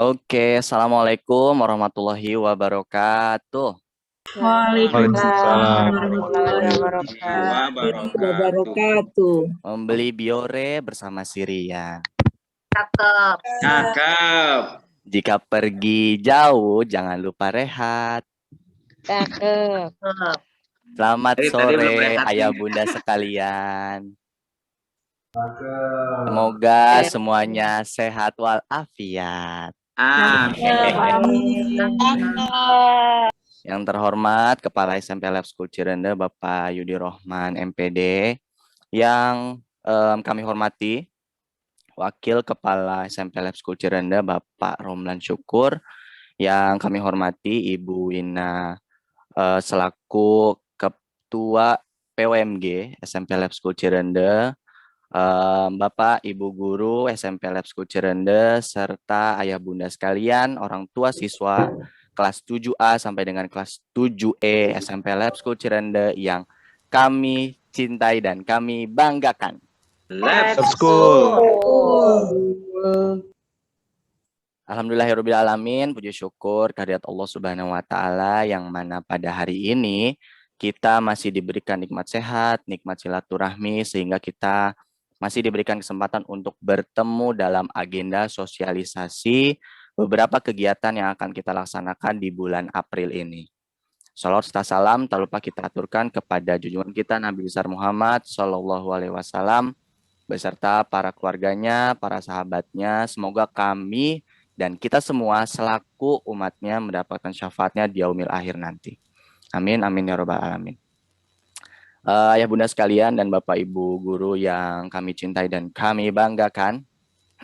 Oke, Assalamualaikum warahmatullahi wabarakatuh. Waalaikumsalam Waalaikumsalam warahmatullahi warahmatullahi wabarakatuh. wabarakatuh. Membeli biore bersama Sirian. Cakep. Cakep. Jika pergi jauh, jangan lupa rehat. Cakep. Selamat Tadi belum sore, rehat ayah nih. bunda sekalian. Semoga semuanya sehat walafiat. Amin. Yang terhormat Kepala SMP Lab School Cirende, Bapak Yudi Rohman, MPD. Yang kami hormati Wakil Kepala SMP Lab School Cirende, Bapak Romlan Syukur. Yang kami hormati Ibu Wina selaku Ketua PWMG SMP Lab School Cirende, Bapak Ibu Guru SMP Lab School Cirende, serta ayah bunda sekalian, orang tua siswa kelas 7A sampai dengan kelas 7E SMP Lab School Cirende yang kami cintai dan kami banggakan. Lab School. Alhamdulillahirrahmanirrahim, puji syukur kehadirat Allah Subhanahu wa Ta'ala, yang mana pada hari ini kita masih diberikan nikmat sehat, nikmat silaturahmi, sehingga kita masih diberikan kesempatan untuk bertemu dalam agenda sosialisasi beberapa kegiatan yang akan kita laksanakan di bulan April ini. Salawat serta salam tak lupa kita aturkan kepada junjungan kita Nabi besar Muhammad Shallallahu Alaihi Wasallam beserta para keluarganya, para sahabatnya. Semoga kami dan kita semua selaku umatnya mendapatkan syafaatnya di yaumil akhir nanti. Amin, amin ya robbal alamin. Ayah bunda sekalian dan bapak ibu guru yang kami cintai dan kami banggakan,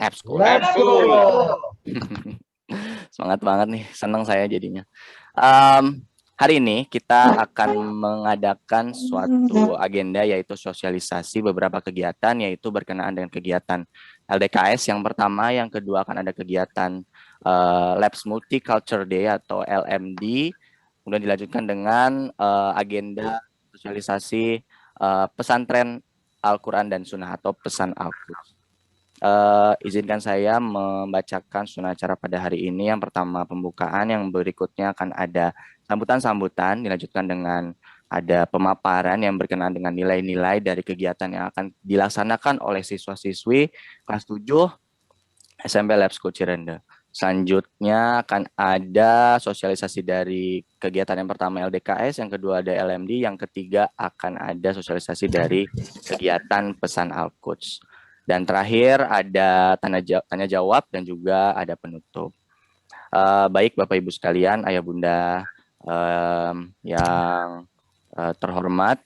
Lab School. Semangat banget nih, senang saya jadinya. Hari ini kita akan mengadakan suatu agenda, yaitu sosialisasi beberapa kegiatan, yaitu berkenaan dengan kegiatan LDKS yang pertama, yang kedua akan ada kegiatan Labs Multicultural Day atau LMD, kemudian dilanjutkan dengan agenda sosialisasi pesantren Al-Quran dan Sunnah atau pesan Al-Quds. Izinkan saya membacakan sunnah acara pada hari ini. Yang pertama pembukaan, yang berikutnya akan ada sambutan-sambutan, dilanjutkan dengan ada pemaparan yang berkenaan dengan nilai-nilai dari kegiatan yang akan dilaksanakan oleh siswa-siswi kelas 7 SMP Lab School Cirende. Selanjutnya akan ada sosialisasi dari kegiatan yang pertama LDKS, yang kedua ada LMD, yang ketiga akan ada sosialisasi dari kegiatan pesan Al-Quds. Dan terakhir ada tanya jawab dan juga ada penutup. Baik Bapak Ibu sekalian, ayah bunda yang terhormat,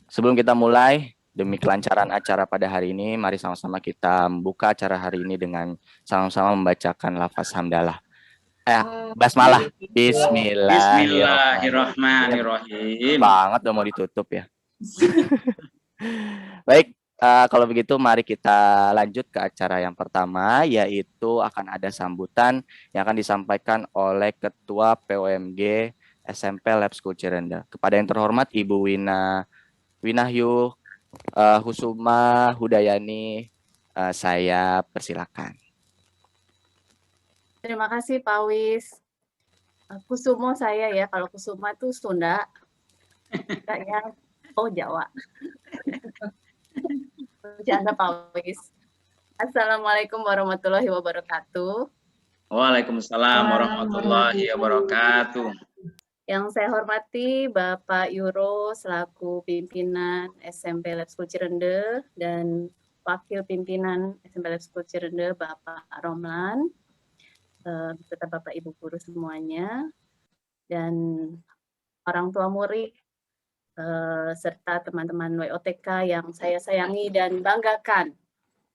sebelum kita mulai, demi kelancaran acara pada hari ini, mari sama-sama kita membuka acara hari ini dengan sama-sama membacakan lafaz hamdalah. Basmalah. Bismillahirrahmanirrahim. Banget udah mau ditutup ya. Baik, kalau begitu mari kita lanjut ke acara yang pertama, yaitu akan ada sambutan yang akan disampaikan oleh Ketua POMG SMP Lab School Cirende. Kepada yang terhormat Ibu Winahyu Husuma Hudayani, saya persilakan. Terima kasih Pak Wis. Kusumo saya ya, kalau Kusuma itu Sunda. Saya Jawa. Bercanda Pak Wis. Assalamualaikum warahmatullahi wabarakatuh. Waalaikumsalam warahmatullahi wabarakatuh. Yang saya hormati Bapak Yuro selaku pimpinan SMP Lab School Cirende dan Wakil Pimpinan SMP Lab School Cirende Bapak Romlan, beserta Bapak Ibu guru semuanya, dan orang tua murid, serta teman-teman WOTK yang saya sayangi dan banggakan.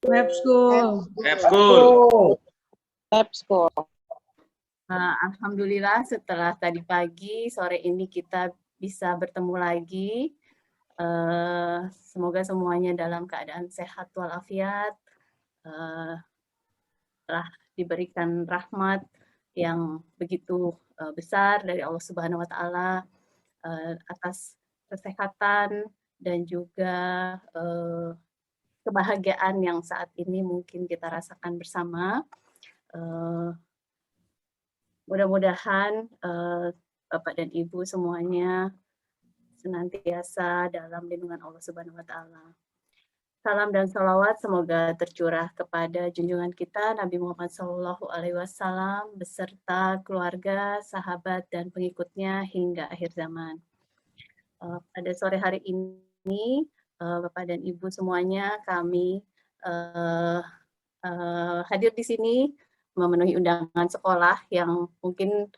Lab School. Lab School. Lab School. Alhamdulillah setelah tadi pagi, sore ini kita bisa bertemu lagi. Semoga semuanya dalam keadaan sehat walafiat, telah diberikan rahmat yang begitu besar dari Allah Subhanahu wa Ta'ala atas kesehatan dan juga kebahagiaan yang saat ini mungkin kita rasakan bersama. Mudah-mudahan Bapak dan Ibu semuanya senantiasa dalam lindungan Allah Subhanahu wa Ta'ala. Salam dan salawat semoga tercurah kepada junjungan kita Nabi Muhammad SAW beserta keluarga, sahabat, dan pengikutnya hingga akhir zaman. Pada sore hari ini, Bapak dan Ibu semuanya, kami hadir di sini memenuhi undangan sekolah yang mungkin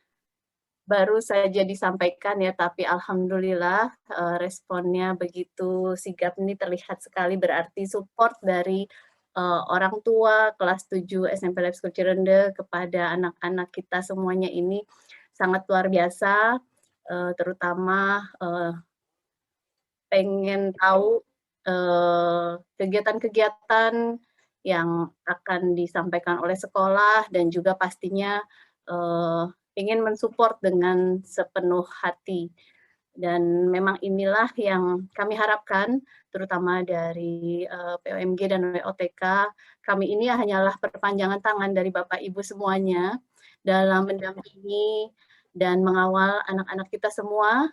baru saja disampaikan ya, tapi alhamdulillah responnya begitu sigap, ini terlihat sekali, berarti support dari orang tua kelas 7 SMP Lab School Cirende kepada anak-anak kita semuanya ini sangat luar biasa, terutama pengen tahu kegiatan-kegiatan yang akan disampaikan oleh sekolah dan juga pastinya ingin mensupport dengan sepenuh hati. Dan memang inilah yang kami harapkan, terutama dari POMG dan WOTK. Kami ini hanyalah perpanjangan tangan dari Bapak Ibu semuanya dalam mendampingi dan mengawal anak-anak kita semua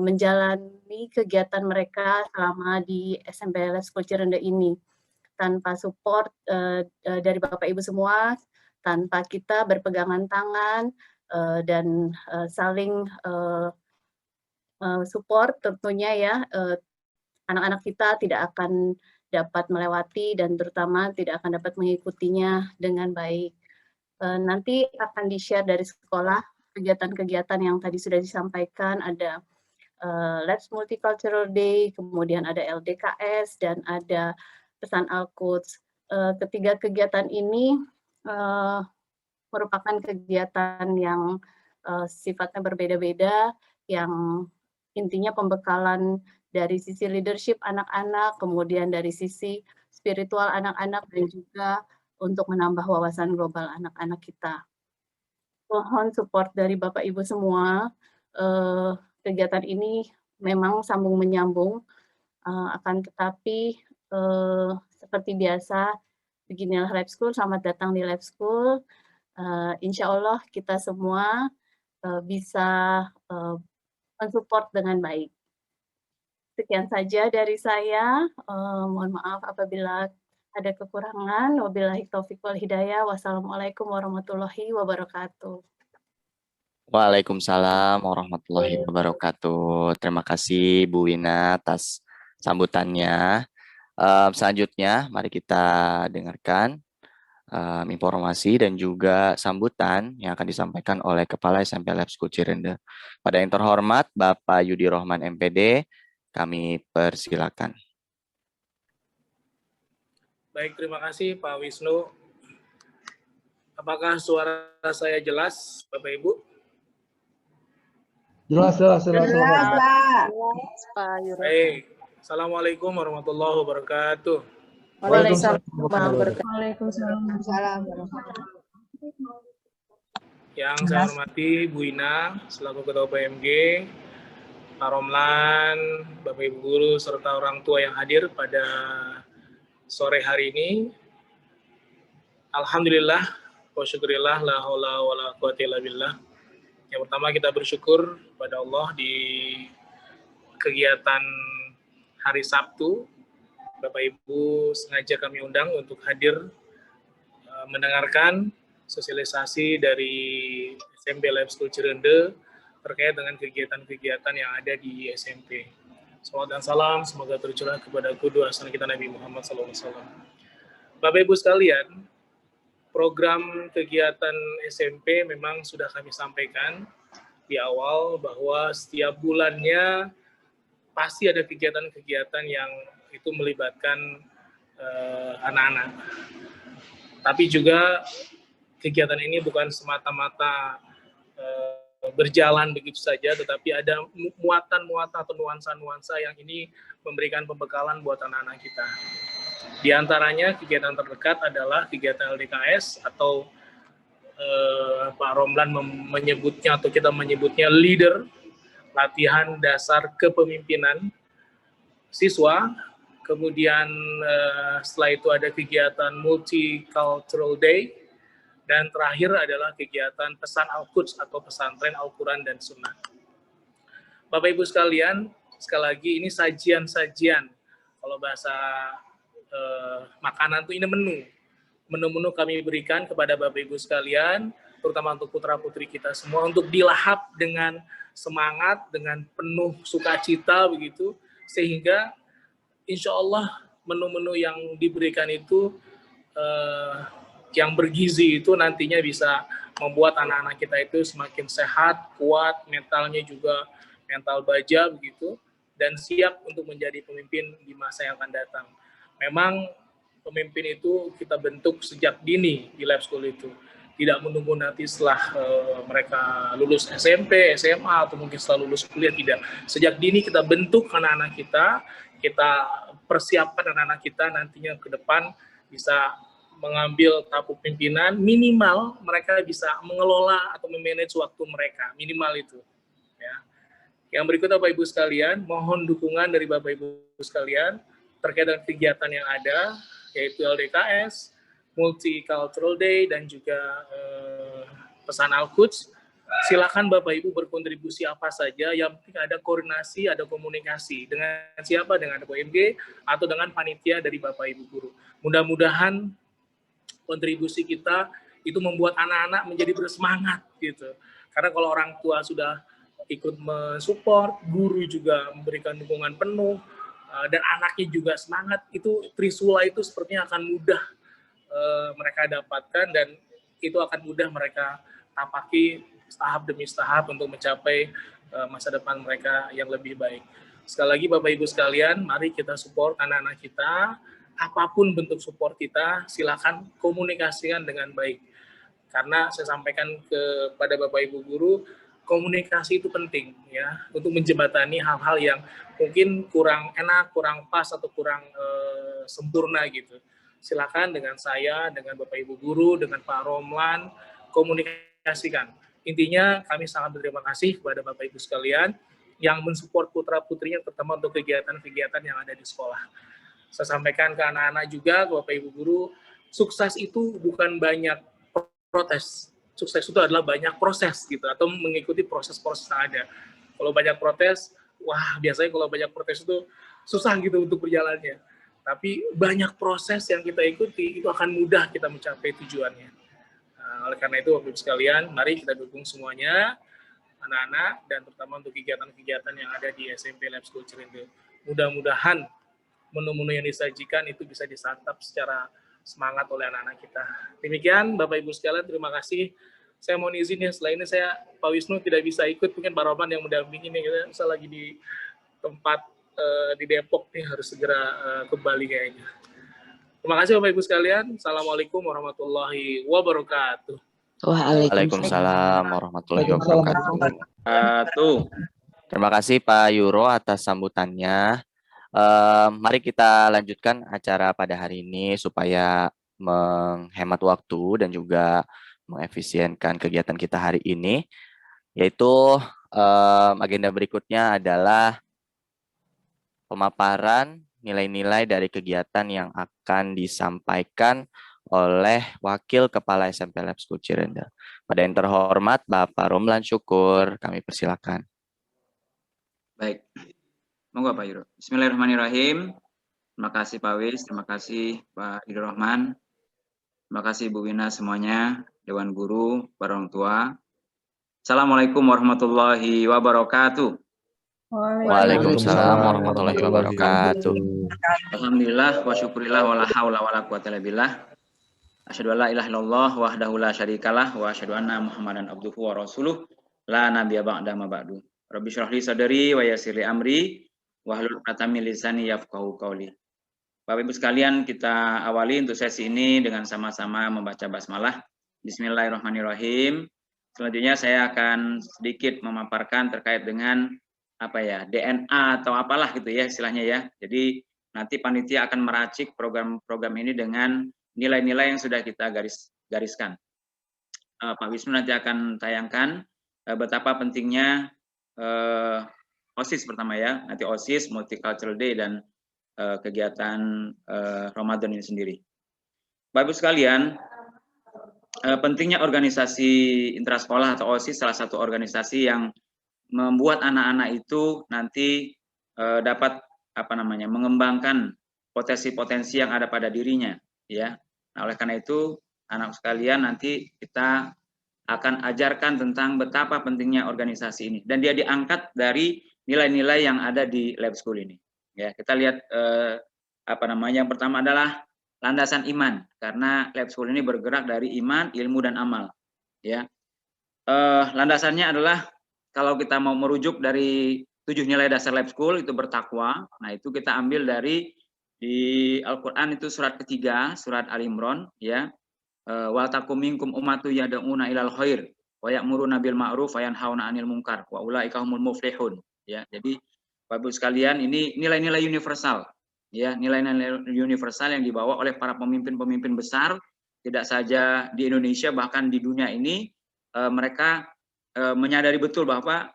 menjalani kegiatan mereka selama di SMP Lab School Cirende ini. Tanpa support dari Bapak Ibu semua, tanpa kita berpegangan tangan dan saling support tentunya ya, anak-anak kita tidak akan dapat melewati dan terutama tidak akan dapat mengikutinya dengan baik. Nanti akan di-share dari sekolah kegiatan-kegiatan yang tadi sudah disampaikan, ada Labs Multicultural Day, kemudian ada LDKS, dan ada pesan Al-Quds. Ketiga kegiatan ini merupakan kegiatan yang sifatnya berbeda-beda, yang intinya pembekalan dari sisi leadership anak-anak, kemudian dari sisi spiritual anak-anak, dan juga untuk menambah wawasan global anak-anak kita. Mohon support dari Bapak Ibu semua. Kegiatan ini memang sambung menyambung, akan tetapi seperti biasa, beginilah Lab School, selamat datang di Lab School. Insya Allah kita semua bisa mensupport dengan baik. Sekian saja dari saya, mohon maaf apabila ada kekurangan. Wabillahi taufiq wal hidayah. Wassalamualaikum warahmatullahi wabarakatuh. Waalaikumsalam warahmatullahi wabarakatuh. Terima kasih Bu Wina atas sambutannya. Selanjutnya mari kita dengarkan informasi dan juga sambutan yang akan disampaikan oleh Kepala SMP Lab School Cirende. Pada yang terhormat Bapak Yudi Rohman MPD, kami persilakan. Baik, terima kasih Pak Wisnu. Apakah suara saya jelas, Bapak Ibu? Jelas, Pak Yuro. Baik, Assalamualaikum warahmatullahi wabarakatuh. Waalaikumsalam. Yang saya hormati Bu Ina, selaku Ketua PMG, Pak Romlan, Bapak Ibu Guru, serta orang tua yang hadir pada sore hari ini. Alhamdulillah, wa syukurillah, la haula wa la quwwata illa billah. Yang pertama kita bersyukur pada Allah di kegiatan hari Sabtu. Bapak Ibu sengaja kami undang untuk hadir mendengarkan sosialisasi dari SMP Lab School Cirende terkait dengan kegiatan-kegiatan yang ada di SMP. Salawat dan salam semoga tercurah kepada Qudwa Hasan kita Nabi Muhammad SAW. Bapak Ibu sekalian, program kegiatan SMP memang sudah kami sampaikan di awal bahwa setiap bulannya pasti ada kegiatan-kegiatan yang itu melibatkan anak-anak. Tapi juga kegiatan ini bukan semata-mata berjalan begitu saja, tetapi ada muatan-muatan atau nuansa-nuansa yang ini memberikan pembekalan buat anak-anak kita. Di antaranya kegiatan terdekat adalah kegiatan LDKS atau Pak Romlan menyebutnya atau kita menyebutnya leader, latihan dasar kepemimpinan siswa. Kemudian setelah itu ada kegiatan Multicultural Day, Dan terakhir adalah kegiatan pesan Al-Quds atau pesantren Al-Quran dan Sunnah. Bapak Ibu sekalian, sekali lagi ini sajian-sajian. Kalau bahasa makanan itu ini menu. Menu-menu kami berikan kepada Bapak Ibu sekalian, terutama untuk putra-putri kita semua, untuk dilahap dengan semangat, dengan penuh sukacita begitu, sehingga insya Allah menu-menu yang diberikan itu yang bergizi itu nantinya bisa membuat anak-anak kita itu semakin sehat, kuat, mentalnya juga mental baja begitu, dan siap untuk menjadi pemimpin di masa yang akan datang. Memang pemimpin itu kita bentuk sejak dini di lab school itu, tidak menunggu nanti setelah mereka lulus SMP, SMA, atau mungkin setelah lulus kuliah, tidak. Sejak dini kita bentuk anak-anak kita persiapkan anak-anak kita nantinya ke depan bisa mengambil tampuk pimpinan, minimal mereka bisa mengelola atau memanage waktu mereka, minimal itu. Ya. Yang berikutnya Bapak Ibu sekalian, mohon dukungan dari Bapak Ibu sekalian terkait dengan kegiatan yang ada, yaitu LDKS, Multicultural Day, dan juga pesan Al-Quds. Silakan Bapak Ibu berkontribusi apa saja, yang penting ada koordinasi, ada komunikasi dengan siapa, dengan OMG atau dengan panitia dari Bapak Ibu guru. Mudah-mudahan kontribusi kita itu membuat anak-anak menjadi bersemangat gitu. Karena kalau orang tua sudah ikut mensupport, guru juga memberikan dukungan penuh, dan anaknya juga semangat, itu Trisula itu sepertinya akan mudah mereka dapatkan, dan itu akan mudah mereka tapaki tahap demi tahap untuk mencapai masa depan mereka yang lebih baik. Sekali lagi Bapak Ibu sekalian, mari kita support anak-anak kita. Apapun bentuk support kita, silakan komunikasikan dengan baik. Karena saya sampaikan kepada Bapak Ibu guru, komunikasi itu penting ya, untuk menjembatani hal-hal yang mungkin kurang enak, kurang pas, atau kurang sempurna gitu. Silakan dengan saya, dengan Bapak Ibu guru, dengan Pak Romlan, komunikasikan. Intinya kami sangat berterima kasih kepada Bapak Ibu sekalian yang mensupport putra-putrinya, terutama untuk kegiatan-kegiatan yang ada di sekolah. Saya sampaikan ke anak-anak juga, ke Bapak Ibu guru, sukses itu bukan banyak protes. Sukses itu adalah banyak proses gitu, atau mengikuti proses-proses yang ada. Kalau banyak protes, wah biasanya kalau banyak protes itu susah gitu untuk berjalannya. Tapi banyak proses yang kita ikuti, itu akan mudah kita mencapai tujuannya. Oleh karena itu, Bapak Ibu sekalian, mari kita dukung semuanya, anak-anak, dan terutama untuk kegiatan-kegiatan yang ada di SMP Lab School Cirende. Mudah-mudahan menu-menu yang disajikan itu bisa disantap secara semangat oleh anak-anak kita. Demikian, Bapak Ibu sekalian, terima kasih. Saya mohon izin ya, setelah ini Pak Wisnu tidak bisa ikut, mungkin Pak Roman yang mendampingi nih, saya lagi di tempat di Depok nih, harus segera kembali kayaknya. Terima kasih Bapak Ibu sekalian. Assalamualaikum warahmatullahi wabarakatuh. Waalaikumsalam warahmatullahi wabarakatuh. Terima kasih Pak Yuro atas sambutannya. Mari kita lanjutkan acara pada hari ini supaya menghemat waktu dan juga mengefisienkan kegiatan kita hari ini, yaitu agenda berikutnya adalah pemaparan nilai-nilai dari kegiatan yang akan disampaikan oleh Wakil Kepala SMP Lab School Cirende. Pada yang terhormat Bapak Romlan Syukur, kami persilakan. Baik. Monggo Pak Yuro. Bismillahirrahmanirrahim. Terima kasih Pak Wis, terima kasih Pak Idul Rahman. Terima kasih Bu Wina semuanya, Dewan Guru, para orang tua. Assalamualaikum warahmatullahi wabarakatuh. Waalaikumsalam warahmatullahi wabarakatuh. Alhamdulillah wa syukurillah wa la haula wa la quwata illa billah. Asyhadu an la ilaha illallah wahdahu la syarikalah wa asyhadu anna Muhammadan abduhu wa rasuluh la nabiyya ba'da ma ba'du. Rabbi shrah li sadri wa yassir li amri wahlul 'uqdatam min lisani yafqahu qawli. Bapak Ibu sekalian, kita awali untuk sesi ini dengan sama-sama membaca basmalah. Bismillahirrahmanirrahim. Selanjutnya saya akan sedikit memaparkan terkait dengan DNA atau apalah gitu ya istilahnya ya. Jadi nanti panitia akan meracik program-program ini dengan nilai-nilai yang sudah kita gariskan. Pak Wisnu nanti akan tayangkan betapa pentingnya OSIS pertama ya, nanti OSIS, Multicultural Day, dan kegiatan Ramadan ini sendiri. Bapak Ibu sekalian, pentingnya organisasi intrasekolah atau OSIS, salah satu organisasi yang membuat anak-anak itu nanti dapat mengembangkan potensi-potensi yang ada pada dirinya, ya. Nah, oleh karena itu anak sekalian nanti kita akan ajarkan tentang betapa pentingnya organisasi ini, dan dia diangkat dari nilai-nilai yang ada di lab school ini. Ya, kita lihat yang pertama adalah landasan iman, karena lab school ini bergerak dari iman, ilmu, dan amal. Ya, landasannya adalah kalau kita mau merujuk dari 7 nilai dasar lab school itu bertakwa. Nah, itu kita ambil dari di Al-Qur'an itu surat ketiga, surat Al-Imran, ya. Wal takum minkum ummatu yad'una ilal khair wa ya'muruna bil ma'ruf wa yanhauna 'anil munkar wa ulaika humul muflihun. Ya, jadi Bapak Ibu sekalian, ini nilai-nilai universal. Ya, nilai-nilai universal yang dibawa oleh para pemimpin-pemimpin besar, tidak saja di Indonesia, bahkan di dunia ini mereka menyadari betul bahwa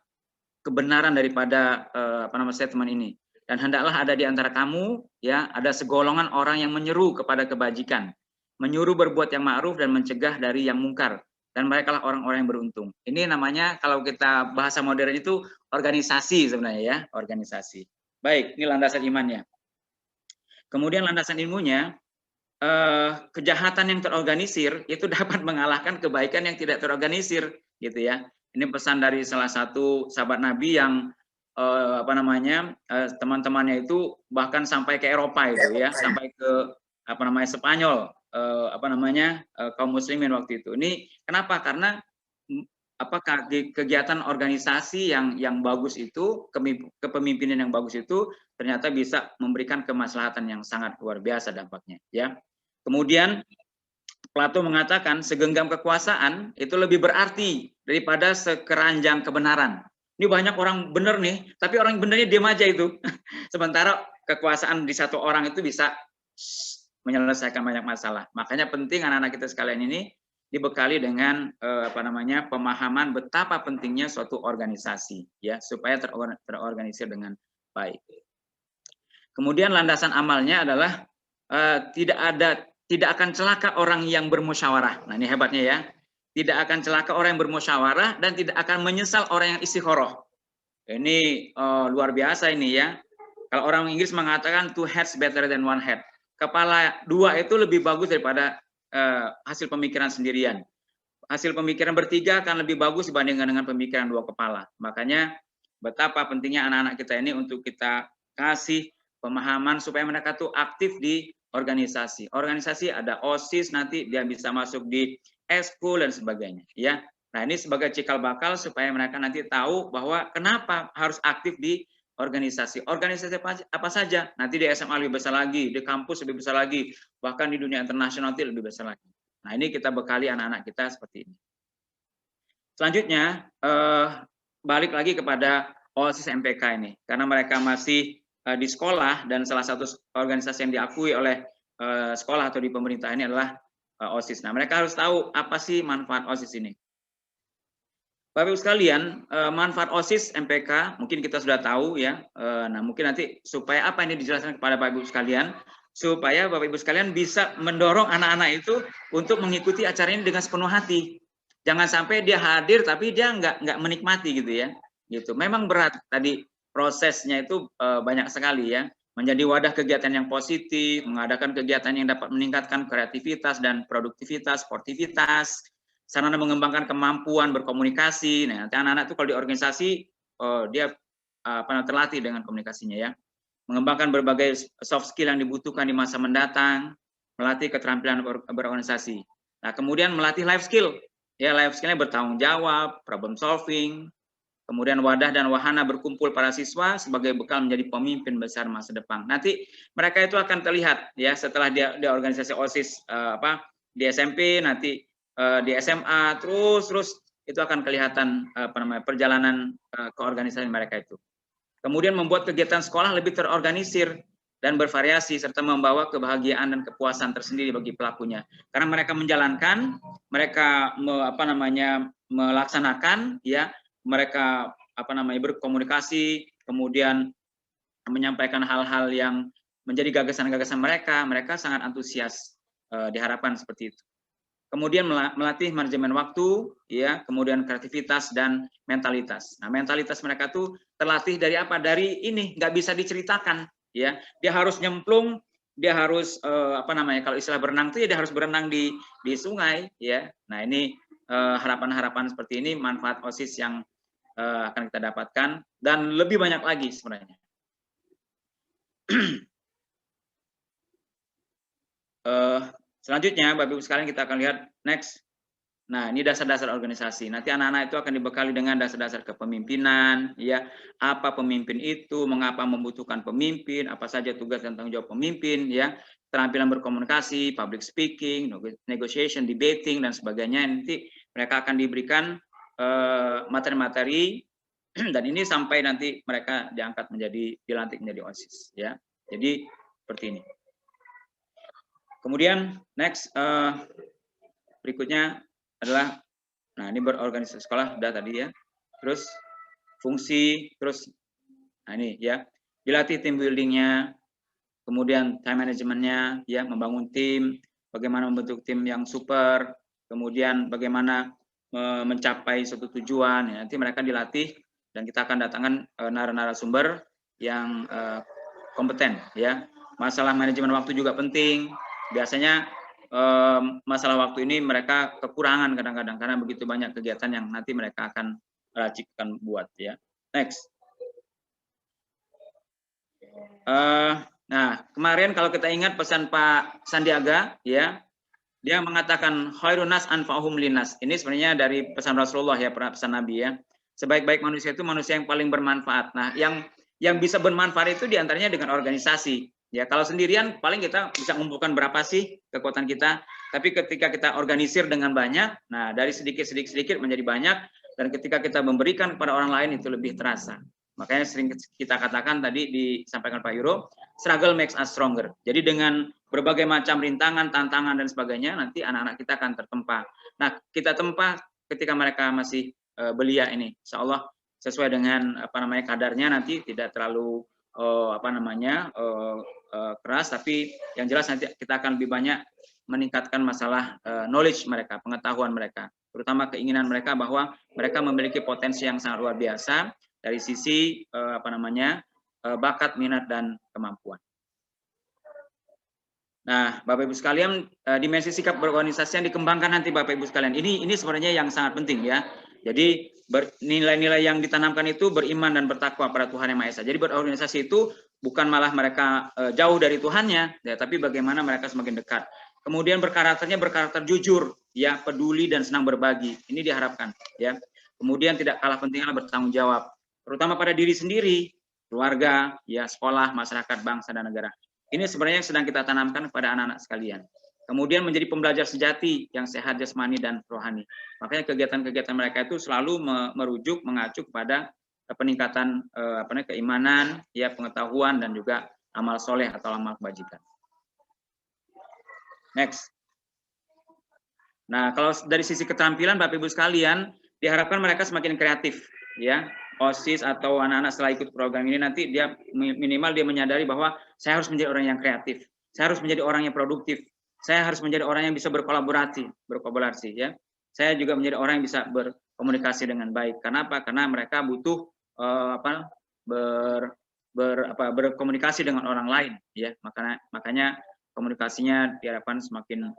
kebenaran daripada statement ini. Dan hendaklah ada di antara kamu, ya, ada segolongan orang yang menyeru kepada kebajikan, menyuruh berbuat yang ma'ruf dan mencegah dari yang mungkar. Dan mereka lah orang-orang yang beruntung. Ini namanya kalau kita bahasa modern itu organisasi sebenarnya, ya, organisasi. Baik, ini landasan imannya. Kemudian landasan ilmunya, kejahatan yang terorganisir itu dapat mengalahkan kebaikan yang tidak terorganisir, gitu ya. Ini pesan dari salah satu sahabat Nabi yang teman-temannya itu bahkan sampai ke Eropa itu, ya, sampai ke Spanyol, kaum muslimin waktu itu. Ini kenapa? Karena kegiatan organisasi yang bagus itu, kepemimpinan yang bagus itu ternyata bisa memberikan kemaslahatan yang sangat luar biasa dampaknya, ya. Kemudian Plato mengatakan segenggam kekuasaan itu lebih berarti daripada sekeranjang kebenaran. Ini banyak orang benar nih, tapi orang benernya diam aja itu. Sementara kekuasaan di satu orang itu bisa menyelesaikan banyak masalah. Makanya penting anak-anak kita sekalian ini dibekali dengan pemahaman betapa pentingnya suatu organisasi, ya, supaya terorganisir dengan baik. Kemudian landasan amalnya adalah tidak akan celaka orang yang bermusyawarah. Nah, ini hebatnya, ya. Tidak akan celaka orang yang bermusyawarah dan tidak akan menyesal orang yang istikharah. Ini luar biasa ini, ya. Kalau orang Inggris mengatakan two heads better than one head. Kepala dua itu lebih bagus daripada hasil pemikiran sendirian. Hasil pemikiran bertiga akan lebih bagus dibandingkan dengan pemikiran dua kepala. Makanya betapa pentingnya anak-anak kita ini untuk kita kasih pemahaman supaya mereka tuh aktif di organisasi. Organisasi ada OSIS, nanti dia bisa masuk di eskul dan sebagainya, ya. Nah, ini sebagai cikal bakal supaya mereka nanti tahu bahwa kenapa harus aktif di organisasi. Organisasi apa saja? Nanti di SMA lebih besar lagi, di kampus lebih besar lagi, bahkan di dunia internasional lebih besar lagi. Nah, ini kita bekali anak-anak kita seperti ini. Selanjutnya, balik lagi kepada OSIS MPK ini, karena mereka masih di sekolah dan salah satu organisasi yang diakui oleh sekolah atau di pemerintah ini adalah OSIS. Nah, mereka harus tahu apa sih manfaat OSIS ini. Bapak Ibu sekalian, manfaat OSIS MPK mungkin kita sudah tahu, ya. Nah, mungkin nanti supaya apa ini dijelaskan kepada Bapak Ibu sekalian, supaya Bapak Ibu sekalian bisa mendorong anak-anak itu untuk mengikuti acara ini dengan sepenuh hati. Jangan sampai dia hadir tapi dia nggak menikmati, gitu, ya. Gitu. Memang berat tadi prosesnya itu banyak sekali, ya. Menjadi wadah kegiatan yang positif, mengadakan kegiatan yang dapat meningkatkan kreativitas dan produktivitas, sportivitas, sarana mengembangkan kemampuan berkomunikasi. Nah, nanti anak-anak itu kalau di organisasi dia terlatih dengan komunikasinya, ya. Mengembangkan berbagai soft skill yang dibutuhkan di masa mendatang, melatih keterampilan berorganisasi. Nah, kemudian melatih life skill. Ya, life skill-nya bertanggung jawab, problem solving, kemudian wadah dan wahana berkumpul para siswa sebagai bekal menjadi pemimpin besar masa depan. Nanti mereka itu akan terlihat, ya, setelah dia organisasi OSIS di SMP, nanti di SMA, terus itu akan kelihatan perjalanan keorganisasi mereka itu. Kemudian membuat kegiatan sekolah lebih terorganisir dan bervariasi serta membawa kebahagiaan dan kepuasan tersendiri bagi pelakunya. Karena mereka menjalankan, mereka melaksanakan, ya, mereka berkomunikasi, kemudian menyampaikan hal-hal yang menjadi gagasan-gagasan mereka sangat antusias, diharapkan seperti itu. kemudian melatih manajemen waktu, ya, kemudian kreativitas dan mentalitas. Nah, mentalitas mereka tuh terlatih dari apa? Dari ini, nggak bisa diceritakan, ya. Dia harus nyemplung, dia harus apa namanya? Kalau istilah berenang tuh ya dia harus berenang di sungai, ya. Nah, ini harapan-harapan seperti ini manfaat OSIS yang akan kita dapatkan dan lebih banyak lagi sebenarnya. Selanjutnya, Bapak Ibu sekalian, kita akan lihat next. Nah, ini dasar-dasar organisasi. Nanti anak-anak itu akan dibekali dengan dasar-dasar kepemimpinan, ya. Apa pemimpin itu, mengapa membutuhkan pemimpin, apa saja tugas dan tanggung jawab pemimpin, ya. Keterampilan berkomunikasi, public speaking, negotiation, debating, dan sebagainya. Nanti mereka akan diberikan materi-materi dan ini sampai nanti mereka diangkat dilantik menjadi OSIS, ya. Jadi seperti ini. Kemudian next berikutnya adalah, nah ini berorganisasi sekolah udah tadi, ya. Terus fungsi, terus nah ini, ya, dilatih tim buildingnya, kemudian time manajemennya, ya, membangun tim, bagaimana membentuk tim yang super, kemudian bagaimana mencapai suatu tujuan, ya. Nanti mereka dilatih dan kita akan datangkan narasumber yang kompeten, ya. Masalah manajemen waktu juga penting. Biasanya masalah waktu ini mereka kekurangan kadang-kadang karena begitu banyak kegiatan yang nanti mereka akan racikkan buat, ya. Next. Nah, kemarin kalau kita ingat pesan Pak Sandiaga, ya, dia mengatakan khairun nas anfa'uhum linnas. Ini sebenarnya dari pesan Rasulullah, ya, pesan Nabi, ya. Sebaik-baik manusia itu manusia yang paling bermanfaat. Nah, yang bisa bermanfaat itu diantaranya dengan organisasi. Ya, kalau sendirian paling kita bisa mengumpulkan berapa sih kekuatan kita. Tapi ketika kita organisir dengan banyak, nah dari sedikit menjadi banyak, dan ketika kita memberikan kepada orang lain itu lebih terasa. Makanya sering kita katakan tadi disampaikan Pak Yuro, struggle makes us stronger. Jadi dengan berbagai macam rintangan, tantangan dan sebagainya, nanti anak-anak kita akan tertempa. Nah, kita tempa ketika mereka masih belia ini, insya Allah sesuai dengan apa namanya kadarnya, nanti tidak terlalu keras, tapi yang jelas nanti kita akan lebih banyak meningkatkan masalah knowledge mereka, pengetahuan mereka, terutama keinginan mereka bahwa mereka memiliki potensi yang sangat luar biasa dari sisi bakat, minat dan kemampuan. Nah, Bapak Ibu sekalian, dimensi sikap berorganisasi yang dikembangkan nanti Bapak Ibu sekalian, ini sebenarnya yang sangat penting, ya. Jadi nilai-nilai yang ditanamkan itu beriman dan bertakwa pada Tuhan Yang Maha Esa. Jadi berorganisasi itu bukan malah mereka jauh dari Tuhannya, ya, tapi bagaimana mereka semakin dekat. Kemudian berkarakter jujur, ya, peduli dan senang berbagi. Ini diharapkan, ya. Kemudian tidak kalah pentingnya bertanggung jawab, terutama pada diri sendiri, keluarga, ya, sekolah, masyarakat, bangsa dan negara. Ini sebenarnya yang sedang kita tanamkan kepada anak-anak sekalian. Kemudian menjadi pembelajar sejati yang sehat jasmani dan rohani. Makanya kegiatan-kegiatan mereka itu selalu mengacu kepada peningkatan keimanan, ya, pengetahuan dan juga amal soleh atau amal kebajikan. Next. Nah, kalau dari sisi keterampilan Bapak Ibu sekalian, diharapkan mereka semakin kreatif, ya. OSIS atau anak-anak setelah ikut program ini nanti dia minimal dia menyadari bahwa saya harus menjadi orang yang kreatif, saya harus menjadi orang yang produktif. Saya harus menjadi orang yang bisa berkolaborasi, ya. Saya juga menjadi orang yang bisa berkomunikasi dengan baik. Kenapa? Karena mereka butuh berkomunikasi dengan orang lain, ya. Makanya komunikasinya diharapkan semakin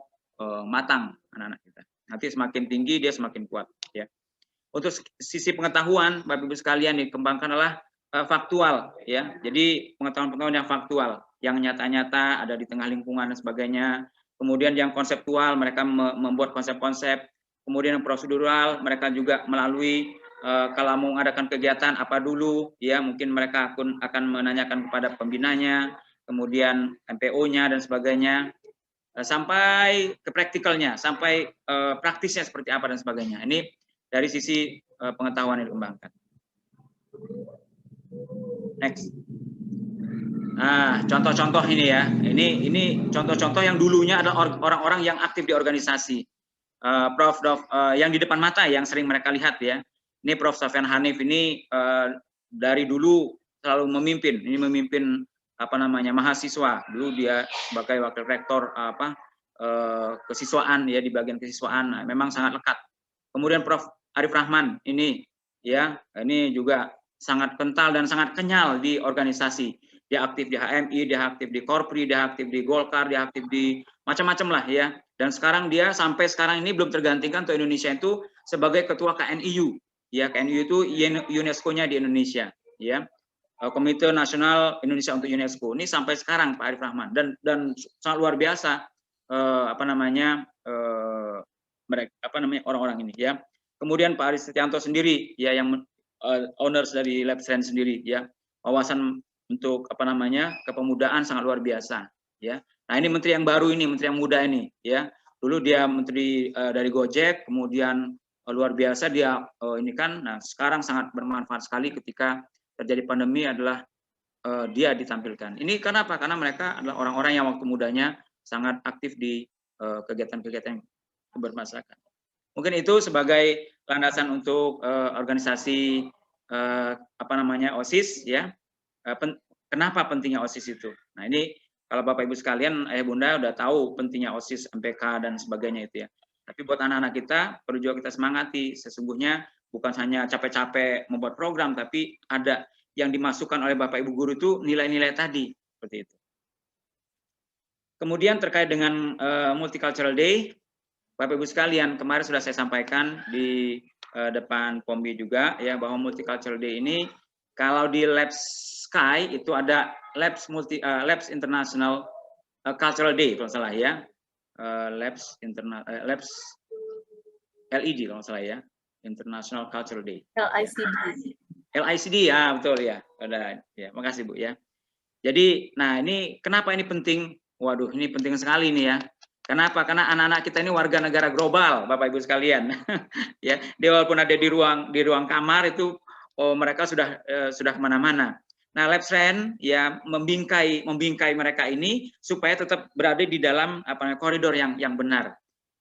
matang anak-anak kita. Nanti semakin tinggi dia semakin kuat, ya. Untuk sisi pengetahuan, Bapak Ibu sekalian, dikembangkan adalah faktual, ya. Jadi pengetahuan-pengetahuan yang faktual, yang nyata-nyata ada di tengah lingkungan dan sebagainya. Kemudian yang konseptual, mereka membuat konsep-konsep. Kemudian yang prosedural, mereka juga melalui kalau mau mengadakan kegiatan apa dulu, ya, mungkin mereka akan menanyakan kepada pembinanya, kemudian MPO-nya dan sebagainya, sampai ke praktikalnya, sampai praktisnya seperti apa dan sebagainya. Ini dari sisi pengetahuan yang dikembangkan. Next. Nah, contoh-contoh ini, ya. Ini contoh-contoh yang dulunya adalah orang-orang yang aktif di organisasi. Prof. Yang di depan mata yang sering mereka lihat, ya. Ini Prof. Sofyan Hanif ini dari dulu selalu memimpin. Ini memimpin mahasiswa. Dulu dia sebagai wakil rektor kesiswaan ya, di bagian kesiswaan memang sangat lekat. Kemudian Prof. Arif Rahman ini ya, ini juga sangat kental dan sangat kenyal di organisasi. Dia aktif di HMI, dia aktif di Korpri, dia aktif di Golkar, dia aktif di macam-macam lah ya. Dan sekarang dia sampai sekarang ini belum tergantikan untuk Indonesia itu sebagai ketua KNIU. Ya, KNIU itu UNESCO-nya di Indonesia, ya. Komite Nasional Indonesia untuk UNESCO ini sampai sekarang Pak Arif Rahman, dan sangat luar biasa mereka orang-orang ini ya. Kemudian Pak Aris Setianto sendiri ya, yang owners dari LabSRAN sendiri ya, wawasan untuk kepemudaan sangat luar biasa ya. Nah, ini menteri yang baru ini, menteri yang muda ini ya. Dulu dia menteri dari Gojek, kemudian luar biasa dia ini kan. Nah, sekarang sangat bermanfaat sekali ketika terjadi pandemi adalah dia ditampilkan. Ini kenapa? Karena mereka adalah orang-orang yang waktu mudanya sangat aktif di kegiatan-kegiatan kebermasyarakat. Mungkin itu sebagai landasan untuk organisasi OSIS ya. Kenapa pentingnya OSIS itu? Nah, ini kalau Bapak Ibu sekalian, Ayah Bunda udah tahu pentingnya OSIS, MPK dan sebagainya itu ya. Tapi buat anak-anak kita perlu juga kita semangati. Sesungguhnya bukan hanya capek-capek membuat program, tapi ada yang dimasukkan oleh Bapak Ibu guru itu nilai-nilai tadi seperti itu. Kemudian terkait dengan Multicultural Day, Bapak Ibu sekalian, kemarin sudah saya sampaikan di depan Pombi juga ya, bahwa Multicultural Day ini kalau di Labs Sky itu ada Labs International Cultural Day kalau salah ya, Labs LED kalau salah ya, International Cultural Day. LICD ya, betul ya. Ada ya, makasih Bu ya. Jadi, nah ini kenapa ini penting? Waduh, ini penting sekali nih ya. Kenapa? Karena anak-anak kita ini warga negara global, Bapak Ibu sekalian. Ya, dia walaupun ada di ruang kamar itu, mereka sudah kemana-mana. Nah, LabSRAN ya membingkai mereka ini supaya tetap berada di dalam koridor yang benar,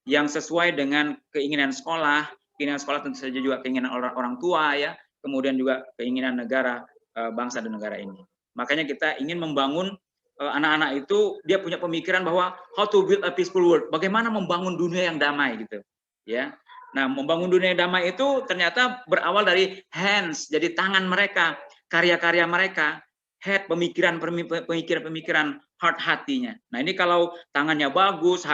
yang sesuai dengan keinginan sekolah tentu saja juga keinginan orang tua ya, kemudian juga keinginan negara, bangsa dan negara ini. Makanya kita ingin membangun anak-anak itu, dia punya pemikiran bahwa how to build a peaceful world, bagaimana membangun dunia yang damai gitu ya. Nah, membangun dunia yang damai itu ternyata berawal dari hands, jadi tangan mereka, karya-karya mereka, head, pemikiran, heart, hatinya. Nah, ini kalau tangannya bagus,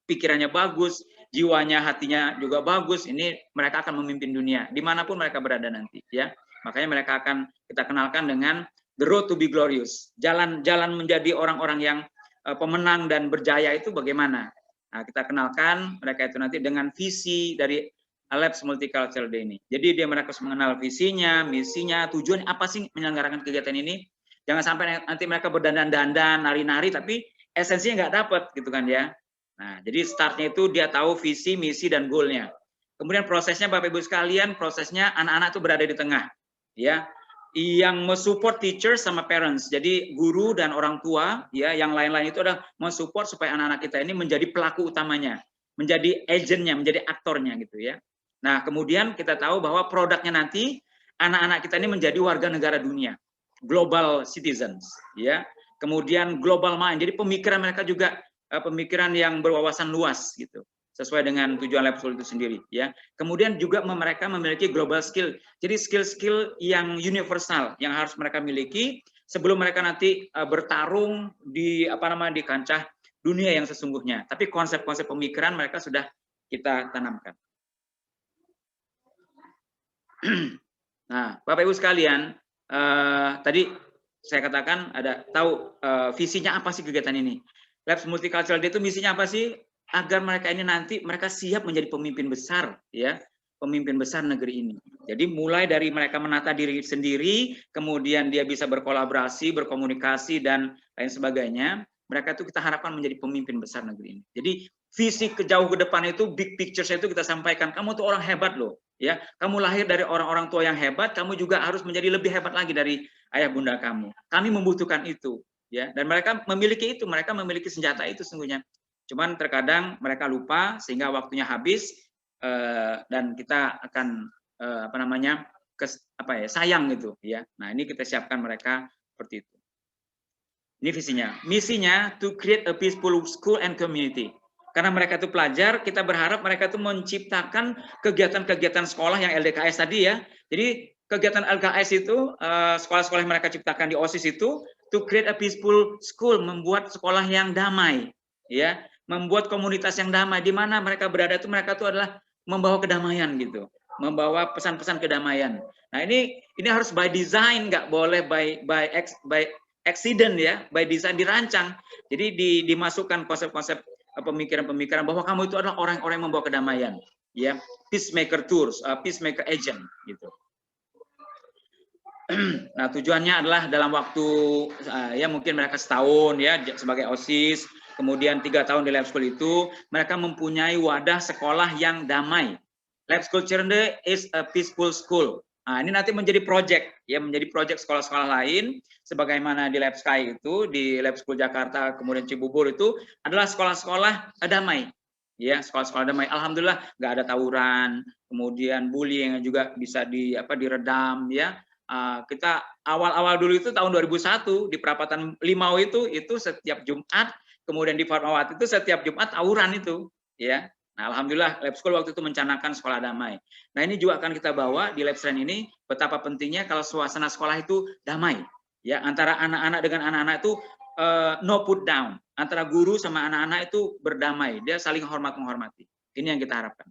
pikirannya bagus, jiwanya, hatinya juga bagus, ini mereka akan memimpin dunia dimanapun mereka berada nanti ya. Makanya mereka akan kita kenalkan dengan the road to be glorious. Jalan menjadi orang-orang yang pemenang dan berjaya itu bagaimana? Nah, kita kenalkan mereka itu nanti dengan visi dari Labs Multicultural Day ini. Jadi mereka harus mengenal visinya, misinya, tujuan apa sih menyelenggarakan kegiatan ini. Jangan sampai nanti mereka berdandan-dandan, nari-nari, tapi esensinya nggak dapat gitu kan ya. Nah, jadi startnya itu dia tahu visi, misi, dan goalnya. Kemudian prosesnya Bapak Ibu sekalian, prosesnya anak-anak itu berada di tengah. Ya, yang mensupport teacher sama parents, jadi guru dan orang tua ya, yang lain-lain itu adalah mensupport supaya anak-anak kita ini menjadi pelaku utamanya, menjadi agentnya, menjadi aktornya gitu ya. Nah, kemudian kita tahu bahwa produknya nanti anak-anak kita ini menjadi warga negara dunia, global citizens ya, kemudian global mind, jadi pemikiran mereka juga pemikiran yang berwawasan luas gitu, sesuai dengan tujuan Lab School itu sendiri ya. Kemudian juga mereka memiliki global skill. Jadi skill-skill yang universal yang harus mereka miliki sebelum mereka nanti bertarung di di kancah dunia yang sesungguhnya. Tapi konsep-konsep pemikiran mereka sudah kita tanamkan. Nah, Bapak Ibu sekalian, tadi saya katakan ada tahu visinya apa sih kegiatan ini. Labs Multicultural Day itu misinya apa sih? Agar mereka ini nanti mereka siap menjadi pemimpin besar ya, pemimpin besar negeri ini. Jadi mulai dari mereka menata diri sendiri, kemudian dia bisa berkolaborasi, berkomunikasi dan lain sebagainya, mereka itu kita harapkan menjadi pemimpin besar negeri ini. Jadi visi jauh ke depan itu, big picture itu kita sampaikan, kamu tuh orang hebat loh ya, kamu lahir dari orang-orang tua yang hebat, kamu juga harus menjadi lebih hebat lagi dari ayah bunda kamu. Kami membutuhkan itu ya, dan mereka memiliki itu, mereka memiliki senjata itu sesungguhnya. Cuman terkadang mereka lupa sehingga waktunya habis dan kita akan sayang gitu ya. Nah, ini kita siapkan mereka seperti itu. Ini visinya. Misinya to create a peaceful school and community. Karena mereka itu pelajar, kita berharap mereka itu menciptakan kegiatan-kegiatan sekolah yang LDKS tadi ya. Jadi kegiatan LKS itu sekolah-sekolah yang mereka ciptakan di OSIS itu to create a peaceful school, membuat sekolah yang damai, ya, membuat komunitas yang damai di mana mereka berada itu mereka itu adalah membawa kedamaian gitu, membawa pesan-pesan kedamaian. Nah ini harus by design, nggak boleh by accident ya, by design dirancang. Jadi dimasukkan konsep-konsep pemikiran-pemikiran bahwa kamu itu adalah orang-orang yang membawa kedamaian, ya, peacemaker tours, peacemaker agent gitu. Nah tujuannya adalah dalam waktu ya mungkin mereka setahun ya sebagai OSIS, kemudian 3 tahun di Lab School itu mereka mempunyai wadah sekolah yang damai. Lab School Cirende is a peaceful school. Nah, ini nanti menjadi project ya, menjadi project sekolah-sekolah lain sebagaimana di Lab Sky itu, di Lab School Jakarta, kemudian Cibubur itu adalah sekolah-sekolah damai. Ya, sekolah-sekolah damai. Alhamdulillah nggak ada tawuran, kemudian bullying juga bisa diredam ya. Kita awal-awal dulu itu tahun 2001 di perapatan Limau itu setiap Jumat, kemudian di Fatmawati itu setiap Jumat tawuran itu ya. Nah, alhamdulillah Lab School waktu itu mencanangkan sekolah damai. Nah, ini juga akan kita bawa di Lab Strand ini betapa pentingnya kalau suasana sekolah itu damai ya, antara anak-anak dengan anak-anak itu no put down, antara guru sama anak-anak itu berdamai, dia saling hormat menghormati. Ini yang kita harapkan.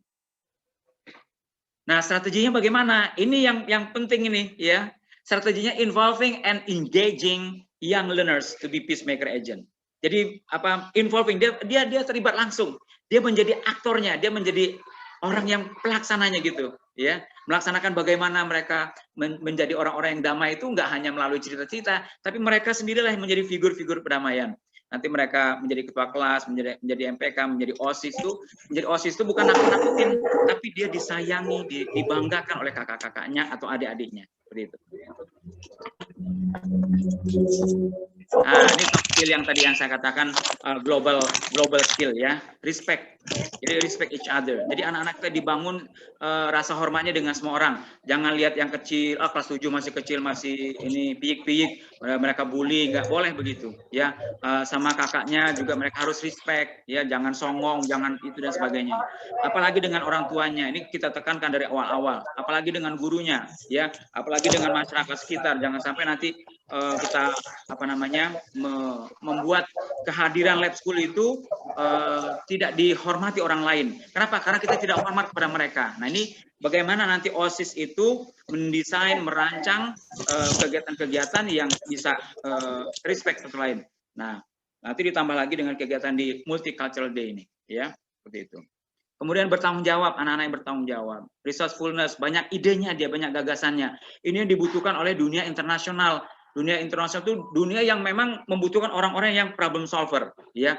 Nah, strateginya bagaimana? Ini yang penting ini ya. Strateginya involving and engaging young learners to be peacemaker agent. Jadi involving dia terlibat langsung. Dia menjadi aktornya, dia menjadi orang yang pelaksananya gitu, ya. Melaksanakan bagaimana mereka menjadi orang-orang yang damai itu enggak hanya melalui cerita-cerita, tapi mereka sendirilah yang menjadi figur-figur perdamaian. Nanti mereka menjadi ketua kelas, menjadi MPK, menjadi OSIS itu. Menjadi OSIS itu bukan nakut-nakutin, tapi dia disayangi, dibanggakan oleh kakak-kakaknya atau adik-adiknya. Seperti itu. Nah, ini soft skill yang tadi yang saya katakan global skill ya, respect. Jadi respect each other. Jadi anak-anak kita dibangun rasa hormatnya dengan semua orang. Jangan lihat yang kecil, kelas 7 masih kecil, masih ini piyik-piyik, mereka bully, nggak boleh begitu ya. Sama kakaknya juga mereka harus respect ya, jangan songong, jangan itu dan sebagainya. Apalagi dengan orang tuanya, ini kita tekankan dari awal-awal. Apalagi dengan gurunya ya, apalagi dengan masyarakat sekitar. Jangan sampai nanti kita membuat kehadiran Lab School itu tidak dihormati orang lain. Kenapa? Karena kita tidak hormat kepada mereka. Nah ini bagaimana nanti OSIS itu mendesain, merancang kegiatan-kegiatan yang bisa respect satu lain. Nah nanti ditambah lagi dengan kegiatan di Multicultural Day ini, ya seperti itu. Kemudian bertanggung jawab, anak-anak yang bertanggung jawab, resourcefulness, banyak idenya dia, banyak gagasannya. Ini yang dibutuhkan oleh dunia internasional. Dunia internasional itu dunia yang memang membutuhkan orang-orang yang problem solver, ya,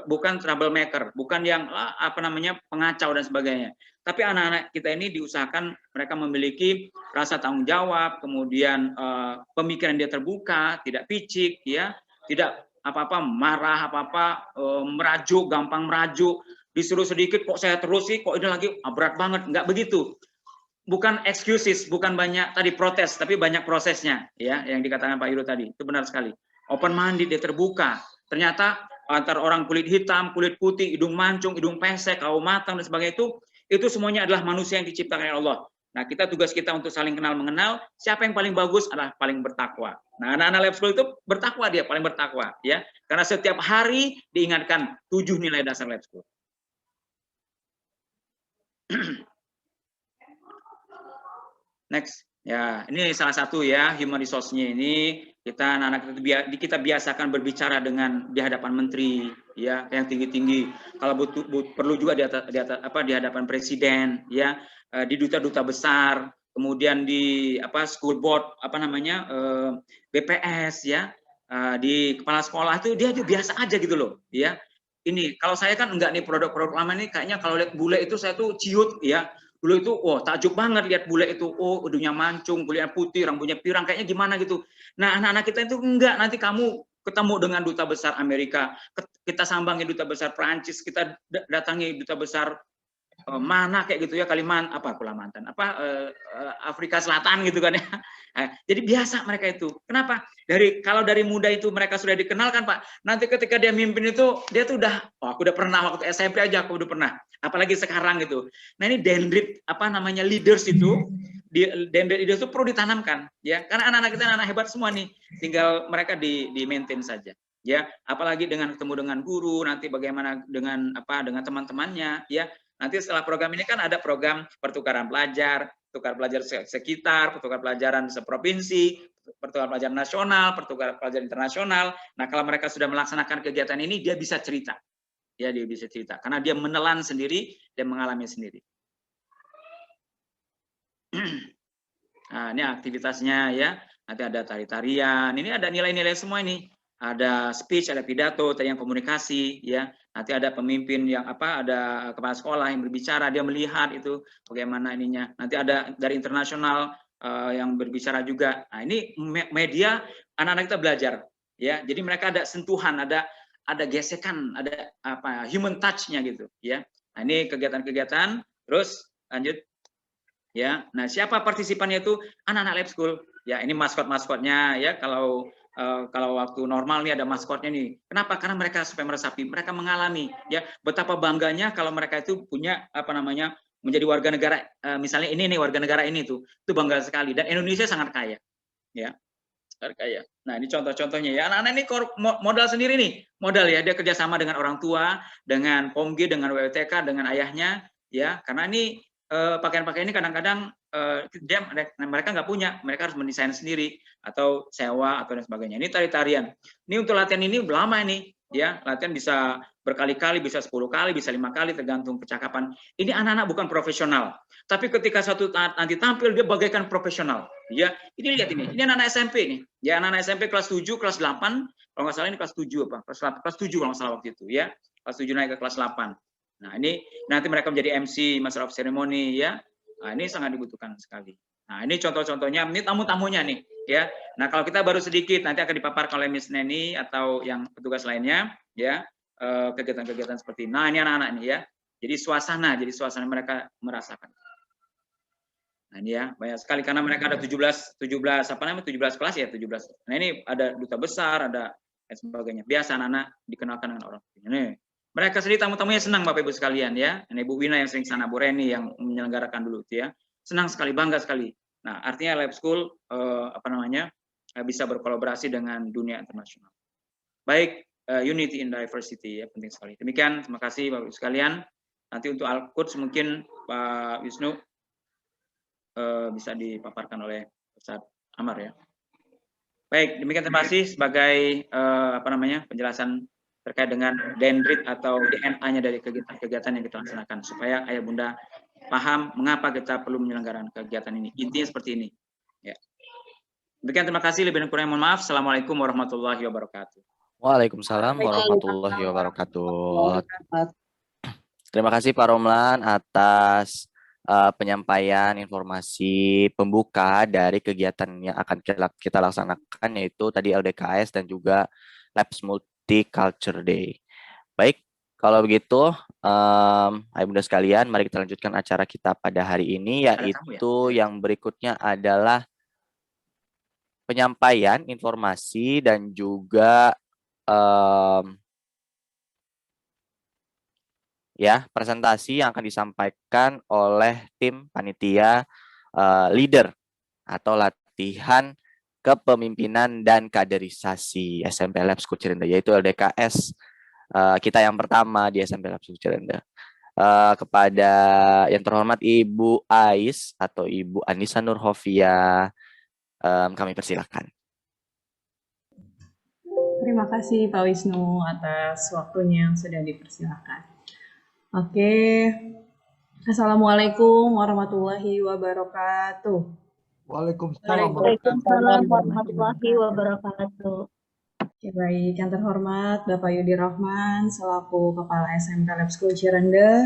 bukan troublemaker, bukan yang pengacau dan sebagainya. Tapi anak-anak kita ini diusahakan mereka memiliki rasa tanggung jawab, kemudian pemikiran dia terbuka, tidak picik, ya, tidak apa-apa marah, merajuk, gampang merajuk, disuruh sedikit kok saya terus sih, kok ini lagi berat banget, nggak begitu. Bukan excuses, bukan banyak tadi protes, tapi banyak prosesnya, ya, yang dikatakan Pak Yuro tadi, itu benar sekali. Open minded, dia terbuka. Ternyata antara orang kulit hitam, kulit putih, hidung mancung, hidung pesek, kaum matang dan sebagainya itu semuanya adalah manusia yang diciptakan oleh Allah. Nah, tugas kita untuk saling kenal mengenal. Siapa yang paling bagus adalah paling bertakwa. Nah, anak-anak Lab School itu bertakwa, dia paling bertakwa, ya, karena setiap hari diingatkan 7 nilai dasar Lab School. Next, ya ini salah satu ya human resource-nya ini kita anak-anak kita biasakan berbicara di hadapan menteri ya yang tinggi-tinggi. Kalau perlu juga di hadapan presiden ya, di duta-duta besar, kemudian di school board BPS ya, di kepala sekolah itu dia biasa aja gitu loh ya. Ini kalau saya kan enggak nih produk-produk lama ini kayaknya kalau lihat bule itu saya tuh ciut ya. Dulu itu, takjub banget lihat bule itu, hidungnya mancung, kulitnya putih, rambutnya pirang, kayaknya gimana gitu. Nah, anak-anak kita itu enggak, nanti kamu ketemu dengan duta besar Amerika, kita sambangi duta besar Prancis, kita datangi duta besar mana kayak gitu ya, Kalimantan, Afrika Selatan gitu kan ya. Jadi biasa mereka itu. Kenapa? Kalau dari muda itu mereka sudah dikenalkan Pak, nanti ketika dia mimpin itu dia tuh udah, aku udah pernah waktu SMP aja aku udah pernah. Apalagi sekarang gitu. Nah ini dendrit leaders itu, dendrit leaders itu perlu ditanamkan ya. Karena anak-anak kita anak hebat semua nih, tinggal mereka di maintain saja. Ya, apalagi dengan ketemu dengan guru, nanti bagaimana dengan teman-temannya ya. Nanti setelah program ini kan ada program pertukaran pelajar, tukar pelajar sekitar, pertukaran pelajaran seprovinsi, pertukaran pelajar nasional, pertukaran pelajar internasional. Nah, kalau mereka sudah melaksanakan kegiatan ini, dia bisa cerita. Ya, dia bisa cerita karena dia menelan sendiri dan mengalami sendiri. Nah, ini aktivitasnya ya. Nanti ada tari-tarian. Ini ada nilai-nilai semua ini. Ada speech, ada pidato, tadi yang komunikasi, ya. Nanti ada pemimpin yang ada kepala sekolah yang berbicara, dia melihat itu bagaimana ininya. Nanti ada dari internasional yang berbicara juga. Nah, ini media anak-anak kita belajar, ya. Jadi mereka ada sentuhan, ada gesekan, ada human touch-nya gitu, ya. Nah, ini kegiatan-kegiatan. Terus lanjut. Ya. Nah, siapa partisipannya itu? Anak-anak lab school. Ya, ini maskot-maskotnya ya. Kalau waktu normal nih ada maskotnya nih. Kenapa? Karena mereka supaya meresapi, mereka mengalami ya betapa bangganya kalau mereka itu punya menjadi warga negara, misalnya ini nih warga negara ini tuh, itu bangga sekali dan Indonesia sangat kaya. Ya. Sangat kaya. Nah, ini contoh-contohnya ya. Anak-anak ini modal sendiri nih. Modal ya, dia kerjasama dengan orang tua, dengan POMG, dengan WWTK, dengan ayahnya ya. Karena ini pakaian-pakaian ini kadang-kadang mereka nggak punya, mereka harus mendesain sendiri atau sewa atau dan sebagainya. Ini tari-tarian. Ini untuk latihan ini lama ini, ya latihan bisa berkali-kali, bisa 10 kali, bisa 5 kali tergantung percakapan. Ini anak-anak bukan profesional, tapi ketika satu nanti tampil dia bagaikan profesional. Ya, ini lihat ini anak-anak SMP nih, ya anak-anak SMP kelas 7, kelas 8, kalau nggak salah ini kelas 7 kelas 7 kalau nggak salah waktu itu ya, kelas 7 naik ke kelas 8. Nah, ini nanti mereka menjadi MC, Master of Ceremony ya. Nah, ini sangat dibutuhkan sekali. Nah, ini contoh-contohnya, ini tamu-tamunya nih ya. Nah, kalau kita baru sedikit nanti akan dipaparkan oleh Miss Neni atau yang petugas lainnya ya, kegiatan-kegiatan seperti ini. Nah, ini anak-anak nih ya. Jadi suasana mereka merasakan. Nah, ini ya, banyak sekali karena mereka ada 17 kelas ya, 17. Nah, ini ada duta besar, ada dan sebagainya. Biasa anak-anak dikenalkan dengan orang tuanya. Nih. Mereka sendiri tamu-tamunya senang Bapak Ibu sekalian ya. Ini Ibu Wina yang sering sana, Bu Reni yang menyelenggarakan dulu ya. Senang sekali, bangga sekali. Nah, artinya Lab School bisa berkolaborasi dengan dunia internasional. Baik, unity in diversity ya, penting sekali. Demikian, terima kasih Bapak Ibu sekalian. Nanti untuk Al-Quds mungkin Pak Wisnu bisa dipaparkan oleh Ustadz Amar ya. Baik, demikian terima kasih sebagai penjelasan terkait dengan dendrit atau DNA-nya dari kegiatan yang kita laksanakan supaya ayah bunda paham mengapa kita perlu menyelenggarakan kegiatan ini. Intinya seperti ini. Ya. Demikian terima kasih, lebih dan kurang mohon maaf. Assalamualaikum warahmatullahi wabarakatuh. Waalaikumsalam warahmatullahi wabarakatuh. Terima kasih Pak Romlan atas penyampaian informasi pembuka dari kegiatan yang akan kita laksanakan, yaitu tadi LDKS dan juga Labs Multicultural Day. Baik, kalau begitu ayo bunda sekalian, mari kita lanjutkan acara kita pada hari ini, yaitu yang berikutnya adalah penyampaian informasi dan juga presentasi yang akan disampaikan oleh tim panitia leader atau latihan kepemimpinan dan kaderisasi SMP Lab School Cirende, yaitu LDKS kita yang pertama di SMP Lab School Cirende. Kepada yang terhormat Ibu Ais atau Ibu Anissa Nurhovia, kami persilakan. Terima kasih Pak Wisnu atas waktunya yang sudah dipersilakan. Oke, Assalamualaikum warahmatullahi wabarakatuh. Waalaikumsalam warahmatullahi wabarakatuh. Oke, baik, yang terhormat Bapak Yudi Rahman selaku Kepala SMP Lab School Cirende,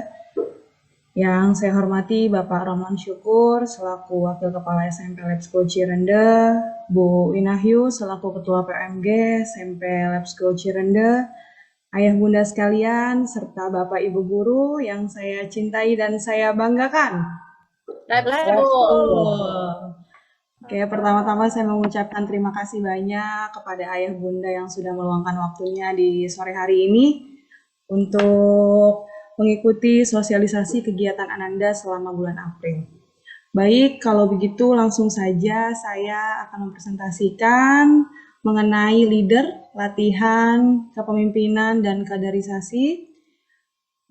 yang saya hormati Bapak Romlan Syukur selaku Wakil Kepala SMP Lab School Cirende, Bu Inahyu selaku Ketua PMG SMP Lab School Cirende, ayah bunda sekalian, serta Bapak Ibu guru yang saya cintai dan saya banggakan. Let's Let's go. go. Oke, pertama-tama saya mengucapkan terima kasih banyak kepada ayah bunda yang sudah meluangkan waktunya di sore hari ini untuk mengikuti sosialisasi kegiatan Ananda selama bulan April. Baik, kalau begitu langsung saja saya akan mempresentasikan mengenai leader, latihan, kepemimpinan, dan kaderisasi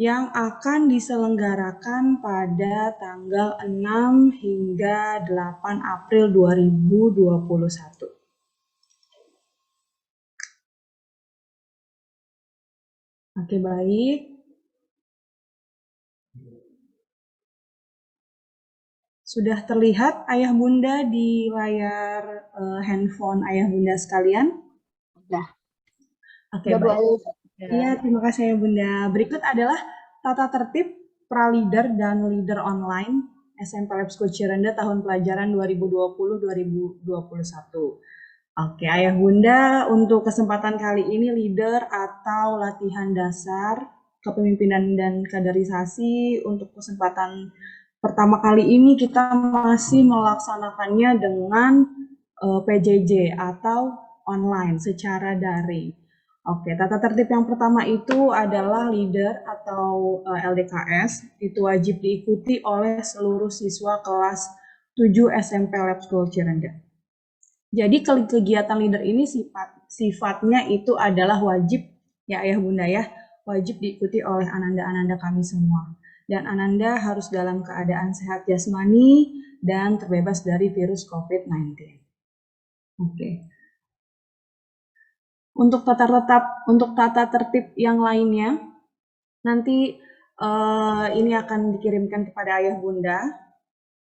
yang akan diselenggarakan pada tanggal 6 hingga 8 April 2021. Oke, baik. Sudah terlihat ayah bunda di layar handphone ayah bunda sekalian? Sudah. Oke, baik. Iya, terima kasih ya Bunda. Berikut adalah tata tertib pra-leader dan leader online SMP Lab School Cirende tahun pelajaran 2020-2021. Oke, Ayah Bunda, untuk kesempatan kali ini leader atau latihan dasar kepemimpinan dan kaderisasi untuk kesempatan pertama kali ini kita masih melaksanakannya dengan PJJ atau online secara daring. Oke, tata tertib yang pertama itu adalah leader atau LDKS, itu wajib diikuti oleh seluruh siswa kelas 7 SMP Lab School Cirende. Jadi kegiatan leader ini sifatnya itu adalah wajib, ya ayah bunda ya, wajib diikuti oleh ananda-ananda kami semua. Dan ananda harus dalam keadaan sehat jasmani dan terbebas dari virus COVID-19. Oke. Untuk tata tertib yang lainnya, nanti ini akan dikirimkan kepada ayah bunda